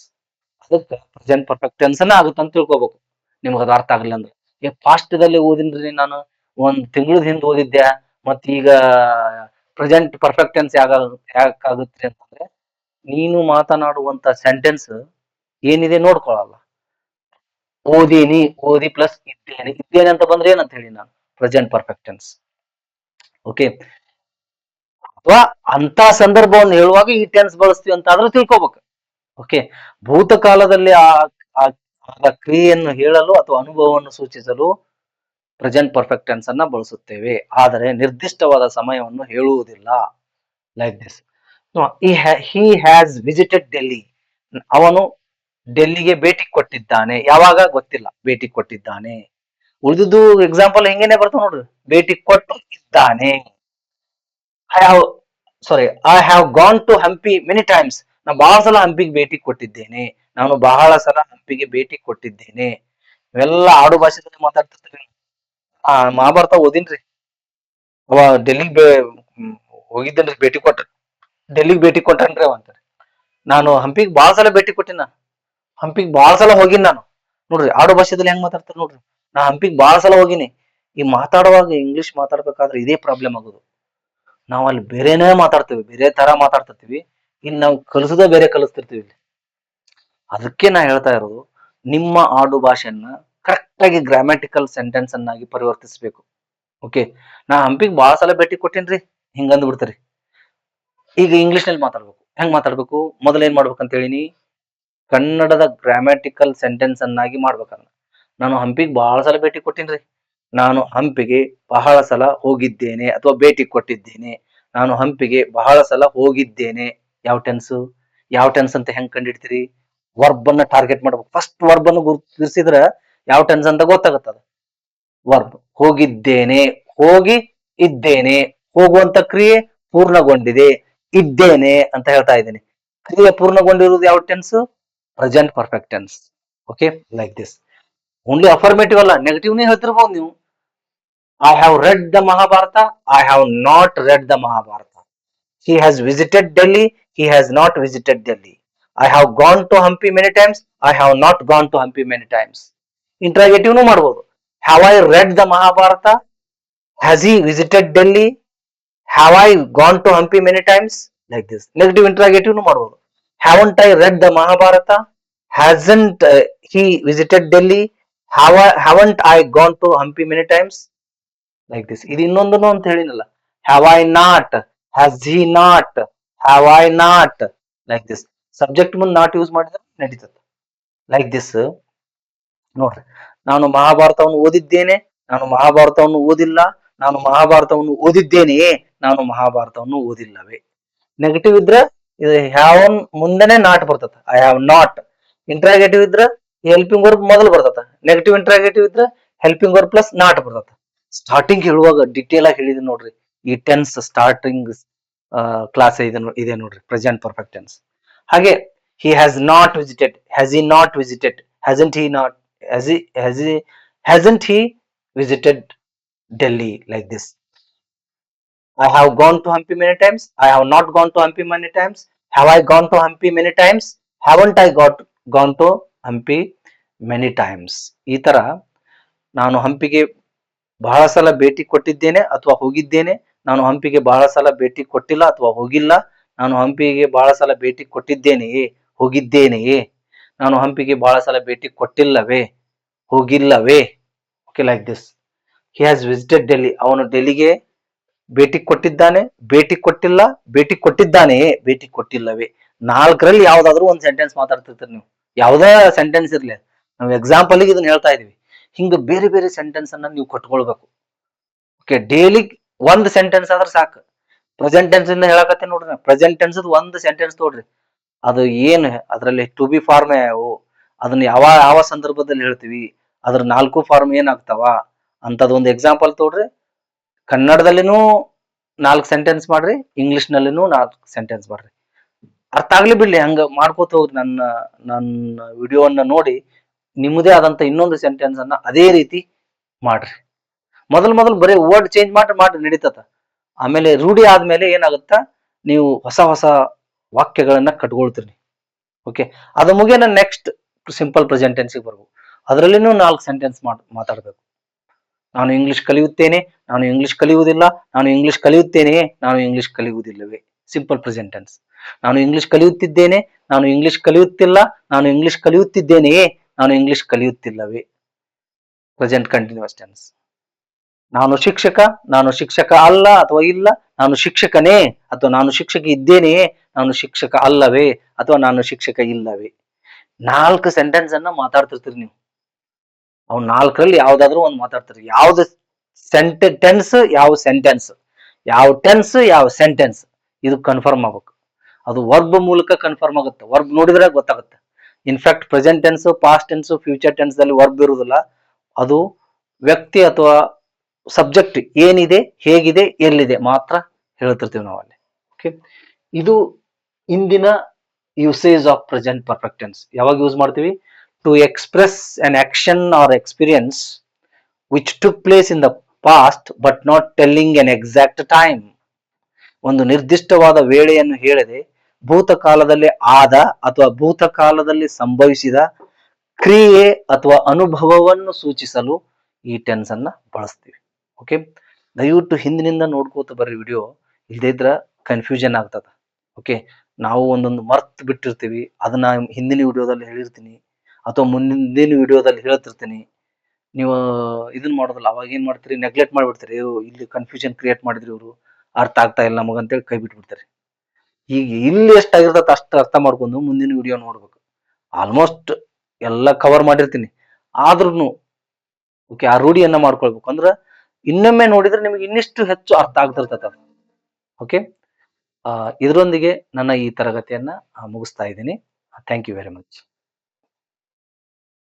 ಅದಕ್ಕೆ ಪ್ರೆಸೆಂಟ್ ಪರ್ಫೆಕ್ಟ್ ಟೆನ್ಸ್ ಅನ್ನ ಆಗುತ್ತೆ ಅಂತ ತಿಳ್ಕೊಬೇಕು. ನಿಮ್ಗೆ ಅದು ಅರ್ಥ ಆಗಲಿಲ್ಲ ಅಂದ್ರೆ, ಪಾಸ್ಟ್ ದಲ್ಲಿ ಓದಿನ್ರಿ ನಾನು, 1 ತಿಂಗಳದ ಹಿಂದೆ ಓದಿದ್ದೆ, ಮತ್ ಈಗ ಪ್ರೆಸೆಂಟ್ ಪರ್ಫೆಕ್ಟ್ ಟೆನ್ಸ್ ಯಾಕಾಗುತ್ತೆ ಅಂತಂದ್ರೆ, ನೀನು ಮಾತನಾಡುವಂತ ಸೆಂಟೆನ್ಸ್ ಏನಿದೆ ನೋಡ್ಕೊಳಲ್ಲ. ಓದಿನಿ, ಓದಿ ಪ್ಲಸ್ ಇದ್ದೇನೆ, ಇದ್ದೇನೆ ಅಂತ ಬಂದ್ರೆ ಏನಂತ ಹೇಳಿ ನಾನು? Present perfect tense. ಓಕೆ, ಅಥವಾ ಅಂತ ಸಂದರ್ಭವನ್ನು ಹೇಳುವಾಗ ಈ ಟೆನ್ಸ್ ಬಳಸ್ತೀವಿ ಅಂತ ಆದ್ರೂ ತಿಳ್ಕೊಬೇಕು. ಓಕೆ, ಭೂತಕಾಲದಲ್ಲಿ ಆ ಕ್ರಿಯೆಯನ್ನು ಹೇಳಲು ಅಥವಾ ಅನುಭವವನ್ನು ಸೂಚಿಸಲು ಪ್ರೆಸೆಂಟ್ ಪರ್ಫೆಕ್ಟ್ ಟೆನ್ಸ್ ಅನ್ನ ಬಳಸುತ್ತೇವೆ, ಆದರೆ ನಿರ್ದಿಷ್ಟವಾದ ಸಮಯವನ್ನು ಹೇಳುವುದಿಲ್ಲ. Like this. He has visited Delhi. ಅವನು ಡೆಲ್ಲಿಗೆ ಭೇಟಿ ಕೊಟ್ಟಿದ್ದಾನೆ. ಯಾವಾಗ? ಗೊತ್ತಿಲ್ಲ, ಭೇಟಿ ಕೊಟ್ಟಿದ್ದಾನೆ. ಉಳಿದುದು ಎಕ್ಸಾಂಪಲ್ ಹೆಂಗೇನೆ ಬರ್ತಾವ ನೋಡ್ರಿ. ಭೇಟಿ ಕೊಟ್ಟು ಇದ್ದಾನೆ. I have gone to Hampi many times. ನಾನು ಬಹಳ ಸಲ ಹಂಪಿಗೆ ಭೇಟಿ ಕೊಟ್ಟಿದ್ದೇನೆ. ನಾನು ಬಹಳ ಸಲ ಹಂಪಿಗೆ ಭೇಟಿ ಕೊಟ್ಟಿದ್ದೇನೆ. ಇವೆಲ್ಲ ಆಡು ಭಾಷೆದಲ್ಲಿ ಮಾತಾಡ್ತಿರ್ತೀರಿ. ಮಹಾಭಾರತ ಓದಿನ್ರಿ, ಅವ ಡೆಲ್ಲಿಗೆ ಹೋಗಿದ್ದೇನ್ರಿ, ಭೇಟಿ ಕೊಟ್ಟ, ಡೆಲ್ಲಿಗೆ ಭೇಟಿ ಕೊಟ್ಟನ್ರಿ ಅವ ಅಂತಾರೆ. ನಾನು ಹಂಪಿಗೆ ಬಹಳ ಸಲ ಭೇಟಿ ಕೊಟ್ಟಿನ, ಹಂಪಿಗೆ ಬಹಳ ಸಲ ಹೋಗಿನಿ ನಾನು. ನೋಡ್ರಿ, ಆಡು ಭಾಷೆದಲ್ಲಿ ಹೆಂಗ್ ಮಾತಾಡ್ತಾರೆ ನೋಡ್ರಿ. ನಾ ಹಂಪಿಗೆ ಬಹಳ ಸಲ ಹೋಗಿನಿ. ಈ ಮಾತಾಡುವಾಗ ಇಂಗ್ಲಿಷ್ ಮಾತಾಡ್ಬೇಕಾದ್ರೆ ಇದೇ ಪ್ರಾಬ್ಲಮ್ ಆಗೋದು. ನಾವು ಅಲ್ಲಿ ಬೇರೆನೇ ಮಾತಾಡ್ತೀವಿ, ಬೇರೆ ತರ ಮಾತಾಡ್ತಿರ್ತೀವಿ. ಇಲ್ಲಿ ನಾವು ಕಲಿಸೋದೇ ಬೇರೆ ಕಲಿಸ್ತಿರ್ತೀವಿ ಇಲ್ಲಿ. ಅದಕ್ಕೆ ನಾ ಹೇಳ್ತಾ ಇರೋದು, ನಿಮ್ಮ ಆಡು ಭಾಷೆಯನ್ನ ಕರೆಕ್ಟ್ ಆಗಿ ಗ್ರಾಮ್ಯಾಟಿಕಲ್ ಸೆಂಟೆನ್ಸ್ ಅನ್ನಾಗಿ ಪರಿವರ್ತಿಸಬೇಕು. ಓಕೆ, ನಾ ಹಂಪಿಗೆ ಬಹಳ ಸಲ ಭೇಟಿ ಕೊಟ್ಟೇನ್ರಿ, ಹಿಂಗಂದ್ ಬಿಡ್ತೀರಿ. ಈಗ ಇಂಗ್ಲಿಷ್ ನಲ್ಲಿ ಮಾತಾಡ್ಬೇಕು. ಹೆಂಗ್ ಮಾತಾಡ್ಬೇಕು? ಮೊದಲ ಏನ್ ಮಾಡ್ಬೇಕಂತ ಹೇಳಿನಿ, ಕನ್ನಡದ ಗ್ರಾಮ್ಯಾಟಿಕಲ್ ಸೆಂಟೆನ್ಸ್ ಅನ್ನಾಗಿ ಮಾಡ್ಬೇಕನ್ನ. ನಾನು ಹಂಪಿಗೆ ಬಹಳ ಸಲ ಭೇಟಿ ಕೊಟ್ಟೇನ್ರಿ, ನಾನು ಹಂಪಿಗೆ ಬಹಳ ಸಲ ಹೋಗಿದ್ದೇನೆ ಅಥವಾ ಭೇಟಿ ಕೊಟ್ಟಿದ್ದೇನೆ. ನಾನು ಹಂಪಿಗೆ ಬಹಳ ಸಲ ಹೋಗಿದ್ದೇನೆ. ಯಾವ ಟೆನ್ಸ್? ಯಾವ ಟೆನ್ಸ್ ಅಂತ ಹೆಂಗ್ ಕಂಡಿಡ್ತೀರಿ? ವರ್ಬ್ ಅನ್ನ ಟಾರ್ಗೆಟ್ ಮಾಡ್ಬೇಕು. ಫಸ್ಟ್ ವರ್ಬ್ ಅನ್ನು ಗುರುತಿಸಿದ್ರ ಯಾವ ಟೆನ್ಸ್ ಅಂತ ಗೊತ್ತಾಗುತ್ತದ. ವರ್ಬ್ ಹೋಗಿದ್ದೇನೆ, ಹೋಗಿ ಇದ್ದೇನೆ, ಹೋಗುವಂತ ಕ್ರಿಯೆ ಪೂರ್ಣಗೊಂಡಿದೆ, ಇದ್ದೇನೆ ಅಂತ ಹೇಳ್ತಾ ಇದ್ದೇನೆ. ಕ್ರಿಯೆ ಪೂರ್ಣಗೊಂಡಿರುವುದು ಯಾವ tense? Present perfect tense. Okay, like this. Only affirmative ಅಲ್ಲ, ನೆಗೆಟಿವ್ನೇ ಹೇಳ್ತಿರ್ಬೋದು ನೀವು. I have read the Mahabharata, I have not red the Mahabharata. He has visited Delhi, he has not visited Delhi. I have gone to Hampi many times, I have not gone to Hampi many times. Interrogative nu ಮಾಡಬಹುದು. Have I read the Mahabharata? Has he visited Delhi? Have I gone to Hampi many times? Like this. Negative interrogative nu ಮಾಡಬಹುದು. Haven't I read the Mahabharata? Hasn't he visited Delhi? Haven't I gone to Hampi many times? Like this. ಇದು ಇನ್ನೊಂದನ್ನು ಅಂತ ಹೇಳಿನಲ್ಲ. Have I not? Has he not? Have I not? Like this. Subject ಮುಂದೆ not use ಮಾಡಿದ್ರೆ ನಡೀತದೆ. Like this. ನೋಡ್ರಿ, ನಾನು ಮಹಾಭಾರತವನ್ನು ಓದಿದ್ದೇನೆ, ನಾನು ಮಹಾಭಾರತವನ್ನು ಓದಿಲ್ಲ, ನಾನು ಮಹಾಭಾರತವನ್ನು ಓದಿದ್ದೇನೆಯೇ, ನಾನು ಮಹಾಭಾರತವನ್ನು ಓದಿಲ್ಲವೇ. ನೆಗೆಟಿವ್ ಇದ್ರೆ ಇದು ಹ್ಯಾವ್ ಮುಂದೆನೆ ನಾಟ್ ಬರ್ತದ. I have not. ಇಂಟ್ರಾಗೇಟಿವ್ ಇದ್ರೆ ಹೆಲ್ಪಿಂಗ್ ವರ್ಬ್ ಮೊದಲು ಬರ್ತದ. ನೆಗೆಟಿವ್ ಇಂಟ್ರಾಗೇಟಿವ್ ಇದ್ರೆ ಹೆಲ್ಪಿಂಗ್ ವರ್ಬ್ ಪ್ಲಸ್ ನಾಟ್ ಬರ್ತದ. ಸ್ಟಾರ್ಟಿಂಗ್ ಹೇಳುವಾಗ ಡಿಟೇಲ್ ಆಗಿ ಹೇಳಿದೀನಿ ನೋಡ್ರಿ. ಈ ಟೆನ್ಸ್ ಸ್ಟಾರ್ಟಿಂಗ್ ಕ್ಲಾಸ್ ಇದೆ ನೋಡ್ರಿ, ಪ್ರೆಸೆಂಟ್ ಪರ್ಫೆಕ್ಟ್ ಟೆನ್ಸ್. ಹಾಗೆ he has not visited, has he not visited, hasn't he not, hasn't he visited Delhi. Like this. I have gone to Hampi many times, I have not gone to Hampi many times. Have I gone to Hampi many times? Haven't I gone to Hampi many times. ಈ ತರ ನಾನು ಹಂಪಿಗೆ ಬಹಳ ಸಲ ಭೇಟಿ ಕೊಟ್ಟಿದ್ದೇನೆ ಅಥವಾ ಹೋಗಿದ್ದೇನೆ, ನಾನು ಹಂಪಿಗೆ ಬಹಳ ಸಲ ಭೇಟಿ ಕೊಟ್ಟಿಲ್ಲ ಅಥವಾ ಹೋಗಿಲ್ಲ, ನಾನು ಹಂಪಿಗೆ ಬಹಳ ಸಲ ಭೇಟಿ ಕೊಟ್ಟಿದ್ದೇನೆಯೇ, ಹೋಗಿದ್ದೇನೆಯೇ, ನಾನು ಹಂಪಿಗೆ ಬಹಳ ಸಲ ಭೇಟಿ ಕೊಟ್ಟಿಲ್ಲವೇ, ಹೋಗಿಲ್ಲವೇ. Okay, like this. He has visited Delhi, ಅವನು ಡೆಲ್ಲಿಗೆ ಭೇಟಿ ಕೊಟ್ಟಿದ್ದಾನೆ, ಭೇಟಿ ಕೊಟ್ಟಿಲ್ಲ, ಭೇಟಿ ಕೊಟ್ಟಿದ್ದಾನೆಯೇ, ಭೇಟಿ ಕೊಟ್ಟಿಲ್ಲವೇ. ನಾಲ್ಕರಲ್ಲಿ ಯಾವ್ದಾದ್ರು ಒಂದು ಸೆಂಟೆನ್ಸ್ ಮಾತಾಡ್ತಿರ್ತೀರಿ ನೀವು, ಯಾವುದೇ ಸೆಂಟೆನ್ಸ್ ಇರ್ಲಿ. ನಾವು ಎಕ್ಸಾಂಪಲ್ ಇದನ್ನ ಹೇಳ್ತಾ ಇದೀವಿ. ಹಿಂಗ ಬೇರೆ ಬೇರೆ ಸೆಂಟೆನ್ಸ್ ಅನ್ನ ನೀವು ಕಟ್ಕೊಳ್ಬೇಕು. ಓಕೆ, ಡೈಲಿ ಒಂದ್ ಸೆಂಟೆನ್ಸ್ ಆದ್ರೆ ಸಾಕು. ಪ್ರೆಸೆಂಟ್ ಟೆನ್ಸ್ ಇಂದ ಹೇಳಕತ್ತೆ ನೋಡ್ರಿ, ಪ್ರೆಸೆಂಟ್ ಟೆನ್ಸ್ ಒಂದು ಸೆಂಟೆನ್ಸ್ ನೋಡ್ರಿ, ಅದು ಏನ್ ಅದ್ರಲ್ಲಿ ಟು ಬಿ ಫಾರ್ಮ್ ಯಾವು, ಅದನ್ನ ಯಾವ ಯಾವ ಸಂದರ್ಭದಲ್ಲಿ ಹೇಳ್ತೀವಿ, ಅದ್ರ 4 ಫಾರ್ಮ್ ಏನಾಗ್ತಾವ ಅಂತದ್ ಒಂದು ಎಕ್ಸಾಂಪಲ್ ತೋಡ್ರಿ. ಕನ್ನಡದಲ್ಲಿನೂ 4 ಸೆಂಟೆನ್ಸ್ ಮಾಡ್ರಿ, ಇಂಗ್ಲಿಷ್ ನಲ್ಲಿನೂ 4 ಸೆಂಟೆನ್ಸ್ ಮಾಡ್ರಿ. ಅರ್ಥ ಆಗ್ಲಿ ಬಿಡ್ಲಿ, ಹಂಗ ಮಾಡ್ಕೋತ ಹೋಗ್ರಿ. ನನ್ನ ವಿಡಿಯೋವನ್ನ ನೋಡಿ ನಿಮ್ಮದೇ ಆದಂತ ಇನ್ನೊಂದು ಸೆಂಟೆನ್ಸ್ ಅನ್ನ ಅದೇ ರೀತಿ ಮಾಡ್ರಿ. ಮೊದಲು ಬರೀ ವರ್ಡ್ ಚೇಂಜ್ ಮಾಡ್ರಿ ನಡೀತತ. ಆಮೇಲೆ ರೂಢಿ ಆದ್ಮೇಲೆ ಏನಾಗುತ್ತಾ, ನೀವು ಹೊಸ ಹೊಸ ವಾಕ್ಯಗಳನ್ನ ಕಟ್ಕೊಳ್ತೀರಿ. ಓಕೆ, ಅದು ಮುಗಿಯ ನೆಕ್ಸ್ಟ್ ಸಿಂಪಲ್ ಪ್ರೆಸೆಂಟ್ ಟೆನ್ಸ್ಗೆ ಬರ್ಬೇಕು. ಅದರಲ್ಲಿನೂ 4 ಸೆಂಟೆನ್ಸ್ ಮಾತಾಡ್ಬೇಕು. ನಾನು ಇಂಗ್ಲಿಷ್ ಕಲಿಯುತ್ತೇನೆ, ನಾನು ಇಂಗ್ಲಿಷ್ ಕಲಿಯುವುದಿಲ್ಲ, ನಾನು ಇಂಗ್ಲಿಷ್ ಕಲಿಯುತ್ತೇನೆಯೇ, ನಾನು ಇಂಗ್ಲಿಷ್ ಕಲಿಯುವುದಿಲ್ಲವೇ. Simple present tense. ನಾನು ಇಂಗ್ಲಿಷ್ ಕಲಿಯುತ್ತಿದ್ದೇನೆ, ನಾನು ಇಂಗ್ಲಿಷ್ ಕಲಿಯುತ್ತಿಲ್ಲ, ನಾನು ಇಂಗ್ಲಿಷ್ ಕಲಿಯುತ್ತಿದ್ದೇನೆಯೇ, ನಾನು ಇಂಗ್ಲಿಷ್ ಕಲಿಯುತ್ತಿಲ್ಲವೇ. Present continuous tense. ನಾನು ಶಿಕ್ಷಕ ಅಲ್ಲ ಅಥವಾ ಇಲ್ಲ, ನಾನು ಶಿಕ್ಷಕನೇ ಅಥವಾ ನಾನು ಶಿಕ್ಷಕ ಇದ್ದೇನೆಯೇ, ನಾನು ಶಿಕ್ಷಕ ಅಲ್ಲವೇ ಅಥವಾ ನಾನು ಶಿಕ್ಷಕ ಇಲ್ಲವೇ. 4 ಸೆಂಟೆನ್ಸ್ ಅನ್ನ ಮಾತಾಡ್ತಿರ್ತೀರಿ ನೀವು. ಅವ್ 4ರಲ್ಲಿ ಯಾವ್ದಾದ್ರು ಒಂದು ಮಾತಾಡ್ತೀರಿ. ಯಾವ್ದು ಟೆನ್ಸ್, ಯಾವ ಸೆಂಟೆನ್ಸ್, ಯಾವ ಟೆನ್ಸ್, ಯಾವ ಸೆಂಟೆನ್ಸ್, ಇದು ಕನ್ಫರ್ಮ್ ಆಗ್ಬೇಕು. ಅದು ವರ್ಬ್ ಮೂಲಕ ಕನ್ಫರ್ಮ್ ಆಗುತ್ತೆ. ವರ್ಬ್ ನೋಡಿದ್ರೆ ಗೊತ್ತಾಗುತ್ತೆ. In fact present tense, past tense, future tense ದಲ್ಲಿ ವರ್ಬ್ ಇರುವುದಿಲ್ಲ. ಅದು ವ್ಯಕ್ತಿ ಅಥವಾ ಸಬ್ಜೆಕ್ಟ್ ಏನಿದೆ, ಹೇಗಿದೆ, ಎಲ್ಲಿದೆ ಮಾತ್ರ ಹೇಳ್ತಿರ್ತೀವಿ ನಾವು ಅಲ್ಲಿ. ಓಕೆ, ಇದು ಇಂದಿನ usage of present perfect tense. ಯಾವಾಗ ಯೂಸ್ ಮಾಡ್ತೀವಿ? To express an action or experience which took place in the past but not telling an exact time. ಒಂದು ನಿರ್ದಿಷ್ಟವಾದ ವೇಳೆಯನ್ನು ಹೇಳದೆ ಭೂತಕಾಲದಲ್ಲಿ ಆದ ಅಥವಾ ಭೂತಕಾಲದಲ್ಲಿ ಸಂಭವಿಸಿದ ಕ್ರಿಯೆ ಅಥವಾ ಅನುಭವವನ್ನು ಸೂಚಿಸಲು ಈ ಟೆನ್ಸ್ ಅನ್ನ ಬಳಸ್ತೀವಿ. ಓಕೆ, ದಯವಿಟ್ಟು ಹಿಂದಿನಿಂದ ನೋಡ್ಕೋತ ಬರ್ರಿ ವಿಡಿಯೋ. ಇಲ್ದೇ ಇದ್ರ ಕನ್ಫ್ಯೂಷನ್ ಆಗ್ತದ. ಓಕೆ, ನಾವು ಒಂದೊಂದು ಮರ್ತ್ ಬಿಟ್ಟಿರ್ತೀವಿ, ಅದನ್ನ ಹಿಂದಿನ ವಿಡಿಯೋದಲ್ಲಿ ಹೇಳಿರ್ತೀನಿ ಅಥವಾ ಮುಂದಿನ ವಿಡಿಯೋದಲ್ಲಿ ಹೇಳ್ತಿರ್ತೀನಿ. ನೀವು ಇದನ್ನ ಮಾಡೋದಿಲ್ಲ, ಅವಾಗ ಏನ್ ಮಾಡ್ತೀರಿ, ನೆಗ್ಲೆಕ್ಟ್ ಮಾಡ್ಬಿಡ್ತೀರಿ. ಇಲ್ಲಿ ಕನ್ಫ್ಯೂಷನ್ ಕ್ರಿಯೇಟ್ ಮಾಡಿದ್ರಿ ಇವರು, ಅರ್ಥ ಆಗ್ತಾ ಇಲ್ಲ ನಮಗಂತೇಳಿ ಕೈ ಬಿಟ್ಬಿಡ್ತಾರೆ. ಈಗ ಇಲ್ಲಿ ಎಷ್ಟಾಗಿರ್ತದೆ ಅಷ್ಟು ಅರ್ಥ ಮಾಡ್ಕೊಂಡು ಮುಂದಿನ ವಿಡಿಯೋ ನೋಡ್ಬೇಕು. ಆಲ್ಮೋಸ್ಟ್ ಎಲ್ಲ ಕವರ್ ಮಾಡಿರ್ತೀನಿ, ಆದ್ರೂ ಓಕೆ ಆ ರೂಢಿಯನ್ನ ಮಾಡ್ಕೊಳ್ಬೇಕು. ಅಂದ್ರೆ ಇನ್ನೊಮ್ಮೆ ನೋಡಿದ್ರೆ ನಿಮ್ಗೆ ಇನ್ನಿಷ್ಟು ಹೆಚ್ಚು ಅರ್ಥ ಆಗ್ತಿರ್ತದೆ. ಓಕೆ, ಇದರೊಂದಿಗೆ ನನ್ನ ಈ ತರಗತಿಯನ್ನ ಮುಗಿಸ್ತಾ ಇದ್ದೀನಿ. Thank you very much.